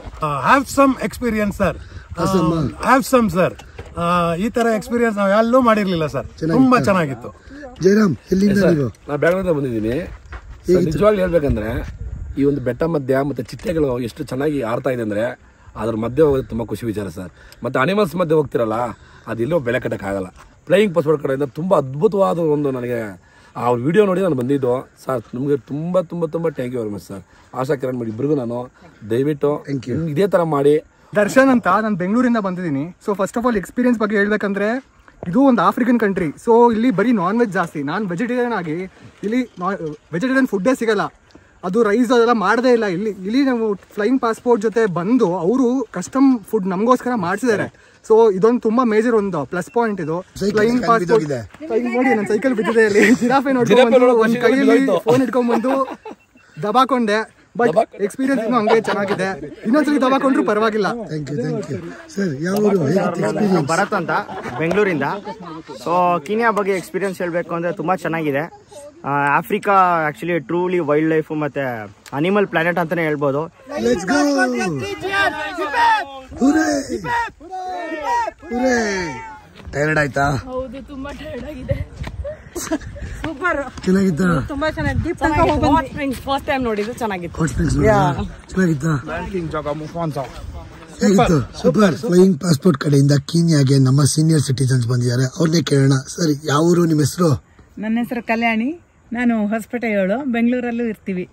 Have some experience sir. Have some sir. ಈ ತರ ಎಕ್ಸ್ಪೀರಿಯನ್ಸ್ ನಾವು ಎಲ್ಲೂ ಮಾಡಿರ್ಲಿಲ್ಲ ಸರ್. ತುಂಬಾ ಚೆನ್ನಾಗಿತ್ತು. ಜಯರಾಮ್ ಎಲ್ಲಿಂದ ನೀವು? ನಾ ಬೆಂಗಳೂರಿಂದ ಬಂದಿದ್ದೀನಿ. ನಿಜವಾಗ್ಲೂ ಹೇಳ್ಬೇಕಂದ್ರೆ ಈ ಒಂದು ಬೆಟ್ಟ ಮಧ್ಯ ಮತ್ತೆ ಚಿಟ್ಟೆಗಳು ಎಷ್ಟು ಚೆನ್ನಾಗಿ ಆಡ್ತಾ ಇದೆ ಅಂದ್ರೆ ಅದ್ರ ಮಧ್ಯೆ ಹೋಗೋದು ತುಂಬಾ ಖುಷಿ ವಿಚಾರ ಸರ್. ಮತ್ತೆ ಅನಿಮಲ್ಸ್ ಮಧ್ಯೆ ಹೋಗ್ತಿರಲ್ಲ, ಅದೆಲ್ಲೋ ಬೆಲೆ ಕಟ್ಟಕ್ಕಾಗಲ್ಲ. ಫ್ಲೈಯಿಂಗ್ ಪಾಸ್ಪೋರ್ಟ್ ಕಡೆಯಿಂದ ತುಂಬಾ ಅದ್ಭುತವಾದ ಒಂದು ನನಗೆ ಆ ವಿಡಿಯೋ ನೋಡಿ ನಾನು ಬಂದಿದ್ದು ಸರ್. ನಿಮಗೆ ತುಂಬಾ ತುಂಬಾ ತುಂಬಾ thank you very much sir. Asha Kiran ಮಾಡಿ ಇಬ್ಬರಿಗೂ ನಾನು ದಯವಿಟ್ಟು ಇದೇ ತರ ಮಾಡಿ. ದರ್ಶನ್ ಅಂತ, ನಾನು ಬೆಂಗಳೂರಿಂದ ಬಂದಿದ್ದೀನಿ. So first of all experience ಬಗ್ಗೆ ಹೇಳ್ಬೇಕಂದ್ರೆ ಇದು ಒಂದು ಆಫ್ರಿಕನ್ ಕಂಟ್ರಿ. ಸೊ ಇಲ್ಲಿ ಬರೀ ನಾನ್ ವೆಜ್ ಜಾಸ್ತಿ. ನಾನು ವೆಜಿಟೇರಿಯನ್ ಆಗಿ ಇಲ್ಲಿ ವೆಜಿಟೇರಿಯನ್ ಫುಡ್ಡೇ ಸಿಗಲ್ಲ. ಅದು ರೈಸ್ ಅದೆಲ್ಲ ಮಾಡದೇ ಇಲ್ಲ. ಇಲ್ಲಿ ನಾವು ಫ್ಲೈಯಿಂಗ್ ಪಾಸ್ಪೋರ್ಟ್ ಜೊತೆ ಬಂದು ಅವರು ಕಸ್ಟಮ್ ಫುಡ್ ನಮಗೋಸ್ಕರ ಮಾಡಿಸಿದ್ದಾರೆ. ಸೊ ಇದೊಂದು ತುಂಬಾ ಮೇಜರ್ ಒಂದು ಪ್ಲಸ್ ಪಾಯಿಂಟ್ ಇದು. ಫ್ಲೈಯಿಂಗ್ ಪಾಸ್ಪೋರ್ಟ್ ನೋಡಿ, ನನ್ನ ಸೈಕಲ್ ಬಿದ್ದಿದೆ ಅಲ್ಲಿ. ಜಿರಾಫೆ ನೋಡ್ಕೊಂಡು ಒಂದ್ ಕೈಯಲ್ಲಿ ಫೋನ್ ಇಟ್ಕೊಂಡ್ಬಂದು ದಬಾಕೊಂಡೆ. ಬಟ್ ಎಕ್ಸ್ಪೀರಿಯನ್ಸ್ ಇನ್ನೂ ಹಂಗೆ ಚೆನ್ನಾಗಿದೆ. ಇನ್ನೊಂದ್ಸಲಿ ದಬಾಕೊಂಡ್ರು ಪರವಾಗಿಲ್ಲ. ಭರತ್ ಅಂತ ಬೆಂಗಳೂರಿಂದ. ಸೊ ಕೀನ್ಯಾ ಬಗ್ಗೆ ಎಕ್ಸ್ಪೀರಿಯನ್ಸ್ ಹೇಳಬೇಕು ಅಂದರೆ ತುಂಬ ಚೆನ್ನಾಗಿದೆ. Africa actually truly wild life ಮತ್ತು ಅನಿಮಲ್ ಪ್ಲಾನೆಟ್ ಅಂತಲೇ ಹೇಳ್ಬೋದು. ಟೈರ್ಡ್ ಆಯ್ತಾ? ಹೌದು, ತುಂಬಾ ಟೈರ್ಡ್ ಆಗಿದೆ. ಸೂಪರ್ ಚೆನ್ನಾಗಿತ್ತಾ? ತುಂಬಾ ಚೆನ್ನಾಗಿ ಫಸ್ಟ್ ಟೈಮ್ ನೋಡಿದ್ದು ಚೆನ್ನಾಗಿತ್ತು. ಹೇಗಿತ್ತು? ಸೂಪರ್. ಫ್ಲೈಯಿಂಗ್ ಪಾಸ್ಪೋರ್ಟ್ ಕಡೆಯಿಂದ ಕೀನ್ಯಾಗೆ ನಮ್ಮ ಸೀನಿಯರ್ ಸಿಟಿಸನ್ಸ್ ಬಂದಿದ್ದಾರೆ, ಅವ್ರನ್ನೇ ಕೇಳೋಣ. ಸರಿ, ಯಾವ ಊರು? ನಿಮ್ಮ ಹೆಸರು? ನನ್ನ ಹೆಸರು ಕಲ್ಯಾಣಿ. ನಾನು ಹೊಸಪೇಟೆಯವಳು, ಬೆಂಗಳೂರಲ್ಲೂ ಇರ್ತೀವಿ.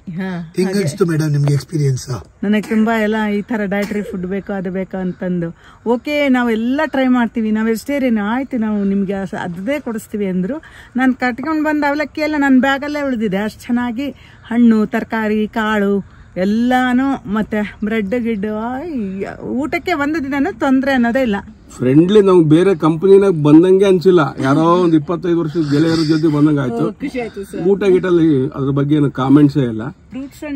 ಹೆಂಗನ್ಸ್ತು ಮೇಡಮ್ ನಿಮ್ಗೆ ಎಕ್ಸ್ಪೀರಿಯನ್ಸ್? ನನಗೆ ತುಂಬ ಎಲ್ಲ ಈ ಥರ ಡಯಟ್ರಿ ಫುಡ್ ಬೇಕು ಅದು ಬೇಕು ಅಂತಂದು, ಓಕೆ ನಾವೆಲ್ಲ ಟ್ರೈ ಮಾಡ್ತೀವಿ, ನಾವು ವೆಜಿಟೇರಿಯನ್ ಆಯಿತು, ನಾವು ನಿಮಗೆ ಅದೇ ಕೊಡಿಸ್ತೀವಿ ಅಂದರು. ನಾನು ಕಟ್ಕೊಂಡು ಬಂದ ಅವಲಕ್ಕಿ ಎಲ್ಲ ನನ್ನ ಬ್ಯಾಗಲ್ಲೇ ಉಳಿದಿದೆ. ಅಷ್ಟು ಚೆನ್ನಾಗಿ ಹಣ್ಣು, ತರಕಾರಿ, ಕಾಳು ಎಲ್ಲಾನು, ಮತ್ತೆ ಬ್ರೆಡ್ ಗಿಡ್, ಊಟಕ್ಕೆ ಒಂದು ದಿನ ತೊಂದರೆ ಅನ್ನೋದೇ ಇಲ್ಲ. ಫ್ರೆಂಡ್ಲಿ, ನಾವು ಬೇರೆ ಕಂಪನಿನಾಗ ಬಂದಂಗೆ ಅನ್ಸಿಲ್ಲ. ಯಾರೋ ಒಂದು 25 ವರ್ಷದ ಗೆಳೆಯರ ಜೊತೆ ಬಂದಂಗ ಆಯ್ತು. ಊಟ ಗೀಟಲ್ಲಿ ಅದ್ರ ಬಗ್ಗೆ ಏನು ಕಾಮೆಂಟ್ಸೇ ಇಲ್ಲ.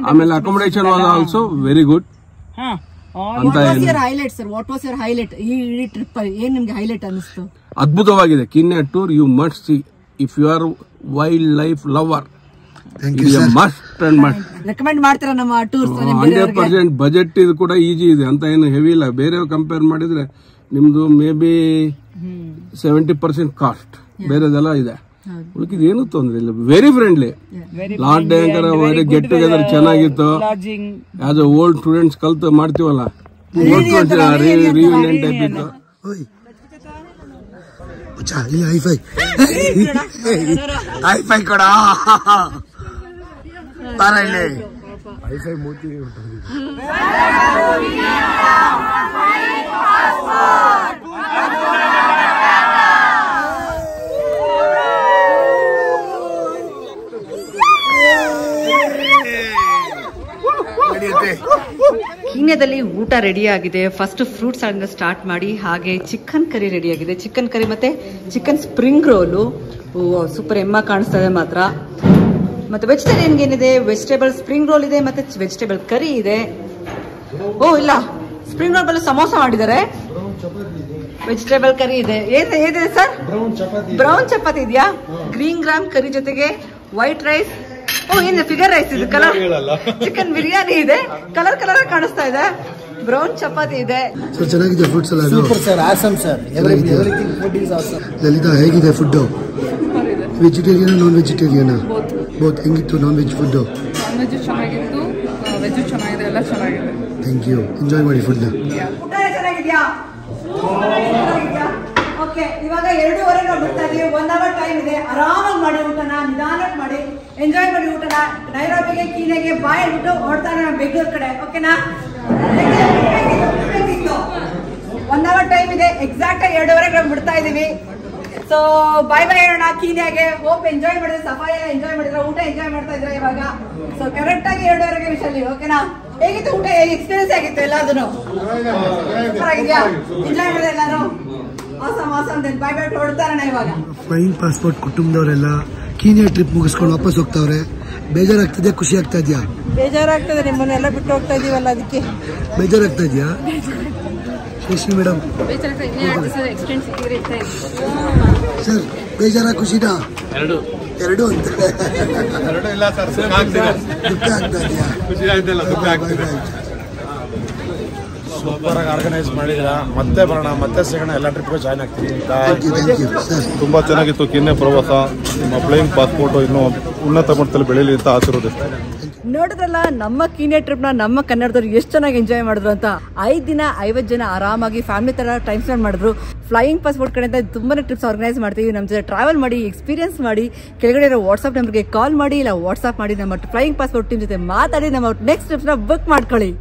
ಆಮೇಲೆ ಅಕಾಮಿಡೇಷನ್ ಆಲ್ಸೋ ವೆರಿ ಗುಡ್. ಅದ್ಭುತವಾಗಿದೆ Kenya tour. You must see if you are wildlife lover. Must and must recommend ಮಾಡ್ತೀರಾ ನಮ್ಮ ಟೂರ್ಸ್? 100% ಬಜೆಟ್ ಇದು ಕೂಡ ಈಜಿ ಇದೆ ಅಂತ ಏನು ಹೆವಿ ಇಲ್ಲ. ಬೇರೆ ಕಂಪೇರ್ ಮಾಡಿದ್ರೆ ನಿಮ್ದು ಮೇ ಬಿ 70% ಕಾಸ್ಟ್, ಬೇರೆದೆಲ್ಲ ಇದೆ. ಉಳಿಕಿದ ಏನು ತೊಂದರೆ ಇಲ್ಲ. ವೆರಿ ಫ್ರೆಂಡ್ಲಿ, ಲಾಟ್ ಡೇಂಕರ್, ವೆರಿ ಗೆಟ್ ಟುಗೆದರ್ ಚೆನ್ನಾಗಿತ್ತು. ಯಾವ್ದು ಓಲ್ಡ್ ಸ್ಟೂಡೆಂಟ್ಸ್ ಕಲ್ತು ಮಾಡ್ತೀವಲ್ಲ, ರಿಯೂನಿಯನ್ ಟೈಪ್ ಇತ್ತು. ಹೈಫೈ ಕೊಡ ಹೈಫೈ ಮೂತಿ ಕೀನ್ಯಾದಲ್ಲಿ ಊಟ ರೆಡಿ ಆಗಿದೆ. ಫಸ್ಟ್ ಫ್ರೂಟ್ ಸಲಾಡ್ ಸ್ಟಾರ್ಟ್ ಮಾಡಿ, ಹಾಗೆ ಚಿಕನ್ ಕರಿ ರೆಡಿ ಆಗಿದೆ. ಚಿಕನ್ ಕರಿ ಮತ್ತೆ ಚಿಕನ್ ಸ್ಪ್ರಿಂಗ್ ರೋಲು ಸೂಪರ್ ಎಮ್ಮ ಕಾಣಿಸ್ತಾ ಇದೆ ಮಾತ್ರ. ಮತ್ತೆ ವೆಜಿಟೇರಿಯನ್ ಏನಿದೆ, ವೆಜಿಟೇಬಲ್ ಸ್ಪ್ರಿಂಗ್ ರೋಲ್ ಇದೆ, ಮತ್ತೆ ವೆಜಿಟೇಬಲ್ ಕರಿ ಇದೆ. ಓ ಇಲ್ಲ, ಸ್ಪ್ರಿಂಗ್ ರೋಲ್ ಬಲ್ಲ ಸಮೋಸ ಮಾಡಿದ್ದಾರೆ. ವೆಜಿಟೇಬಲ್ ಕರಿ ಇದೆ. ಏನಿದೆ ಸರ್? ಬ್ರೌನ್ ಚಪಾತಿ ಇದೆಯಾ? ಗ್ರೀನ್ ಗ್ರಾಮ್ ಕರಿ ಜೊತೆಗೆ ವೈಟ್ ರೈಸ್. ಓ ಏನಿದೆ? ಫಿಗರ್ ರೈಸ್ ಇದೆ. ಕಲರ್ ಚಿಕನ್ ಬಿರಿಯಾನಿ ಇದೆ. ಕಲರ್ ಕಲರ್ ಕಾಣಿಸ್ತಾ ಇದೆ. ಬ್ರೌನ್ ಚಪಾತಿ ಇದೆ. ಸರ್ ಚೆನ್ನಾಗಿದೆ food salad. Super sir, awesome sir. Everything food is awesome. Lalitha ಹೇಗಿದೆ food? Vegetarian non vegetarian? Both. ಹೆಂಗಿತ್ತು non veg food? Non veg ಚೆನ್ನಾಗಿತ್ತು, ವೆಜ್ ಚೆನ್ನಾಗಿದೆ, ಎಲ್ಲ ಚೆನ್ನಾಗಿದೆ. Thank you. ಎಂಜಾಯ್ ಮಾಡಿ ಫುಡ್. ಊಟ ಚೆನ್ನಾಗಿದ್ಯಾ? ಓಕೆ, ಇವಾಗ 2:15 ನಾವು ಬಿಡ್ತಾ ಇದೀವಿ. 1 hour ಟೈಮ್ ಇದೆ. ಆರಾಮಾಗಿ ಮಾಡಿ ಊಟನ, ನಿಧಾನಕ್ಕೆ ಮಾಡಿ, ಎಂಜಾಯ್ ಮಾಡಿ ಊಟನ. ನೈರೋಬಿಗೆ, ಕೀನ್ಯಾಗೆ ಬಾಯ್ ಬಿಟ್ಟು ಹೊಡ್ತಾನೆ ನಮ್ಮ ಬೆಂಗಳೂರು ಕಡೆ. ಓಕೆನಾ? 1 hour ಟೈಮ್ ಇದೆ. ಎಕ್ಸಾಕ್ಟ್ ಆಗಿ 2:15 ನಾವು ಬಿಡ್ತಾ ಇದೀವಿ. ಸೊ ಬಾಯ್ ಬಾಯ್ ಹೇಳೋಣ ಕೀನ್ಯಾಗೆ. ಹೋಪ್ ಎಂಜಾಯ್ ಮಾಡಿದ್ರೆ, ಸಫಾರಿ ಎಂಜಾಯ್ ಮಾಡಿದ್ರೆ, ಊಟ ಎಂಜಾಯ್ ಮಾಡ್ತಾ ಇದ್ರೆ ಇವಾಗ. ಸೊ ಕರೆಕ್ಟ್ ಆಗಿ 2:15 ವಿಷಯಲ್ಲಿ. ಓಕೆನಾ? ಹೇಗಿತ್ತು ಊಟ? ಎಕ್ಸ್ಪೀರಿಯನ್ಸ್ ಆಗಿತ್ತು ಎಲ್ಲಾದನ್ನು? ಆಗಿದ್ಯಾ? ಎಂಜಾಯ್ ಮಾಡಿದ್ರೆ ಎಲ್ಲಾರು? ಬಾಯ್ ಬಾಯ್ ಹೊಡ್ತಾರಣ ಇವಾಗ. ಫ್ಲೈಯಿಂಗ್ ಪಾಸ್ಪೋರ್ಟ್ ಕುಟುಂಬದವರೆಲ್ಲ ಕೀನ್ಯಾ ಟ್ರಿಪ್ ಮುಗಿಸ್ಕೊಂಡು ವಾಪಸ್ ಹೋಗ್ತಾವ್ರೆ. ಬೇಜಾರಾಗ್ತದೆ? ಖುಷಿ ಆಗ್ತಾ ಇದೆಯಾ? ಬೇಜಾರಾಗ್ತದೆ, ನಿಮ್ಮನ್ನೆಲ್ಲ ಬಿಟ್ಟು ಹೋಗ್ತಾ ಇದೀವಲ್ಲ, ಅದಕ್ಕೆ ಬೇಜಾರಾಗ್ತಾ ಇದೆಯಾ? ಖುಷಿ ಮೇಡಮ್? ಸರ್ ಬೇಜಾರ ಖುಷಿನಾ? ಎರಡು ಅಂತ ಇಲ್ಲ ಸರ್, ದುಃಖ ಆಗ್ತಾ ಇದೆಯಾ? ಖುಷಿ ಆಗ್ತಿಲ್ಲ, ದುಃಖ ಆಗ್ತಿದೆ. ಸೂಪರ್ ಆಗಿ ಆರ್ಗನೈಸ್ ಮಾಡಿದ್ರ. ಮತ್ತೆ ಬರೋಣ, ಮತ್ತೆ ಸಿಗೋಣ, ಎಲ್ಲ ಟ್ರಿಪ್ಗೂ ಜಾಯ್ನ್ ಆಗ್ತೀವಿ. ತುಂಬಾ ಚೆನ್ನಾಗಿತ್ತು ಕೀನ್ಯಾ ಪ್ರವಾಸ. ನಿಮ್ಮ ಫ್ಲೈಯಿಂಗ್ ಪಾಸ್ಪೋರ್ಟ್ ಇನ್ನೂ ಉನ್ನತ ಮಟ್ಟದಲ್ಲಿ ಬೆಳೀಲಿ ಅಂತ ಆಶೀರ್ವದಿಸ್ತಾ. ನೋಡಿದ್ರಲ್ಲ ನಮ್ಮ ಕೀನ್ಯಾ ಟ್ರಿಪ್ನ ನಮ್ಮ ಕನ್ನಡದವ್ರು ಎಷ್ಟು ಚೆನ್ನಾಗಿ ಎಂಜಾಯ್ ಮಾಡಿದ್ರು ಅಂತ. 5 ದಿನ 50 ಜನ ಆರಾಮಾಗಿ ಫ್ಯಾಮಿಲಿ ತರ ಟೈಮ್ ಸ್ಪೆಂಡ್ ಮಾಡಿದ್ರು. ಫ್ಲೈಯಿಂಗ್ ಪಾಸ್ಪೋರ್ಟ್ ಕಡೆಯಿಂದ ತುಂಬಾನೇ ಟ್ರಿಪ್ಸ್ ಆರ್ಗನೈಸ್ ಮಾಡ್ತೀವಿ. ನಮ್ಮ ಜೊತೆ ಟ್ರಾವೆಲ್ ಮಾಡಿ, ಎಕ್ಸ್ಪೀರಿಯನ್ಸ್ ಮಾಡಿ, ಕೆಳಗಡೆ ಇರೋ ವಾಟ್ಸ್ಆಪ್ ನಂಬರ್ಗೆ ಕಾಲ್ ಮಾಡಿ, ಇಲ್ಲ ವಾಟ್ಸ್ಆಪ್ ಮಾಡಿ ನಮ್ಮ ಫ್ಲೈಯಿಂಗ್ ಪಾಸ್ಪೋರ್ಟ್ ಟೀಮ್ ಜೊತೆ ಮಾತಾಡಿ ನಮ್ಮ ನೆಕ್ಸ್ಟ್ ಟ್ರಿಪ್ಸ್ನ ಬುಕ್ ಮಾಡ್ಕೊಳ್ಳಿ.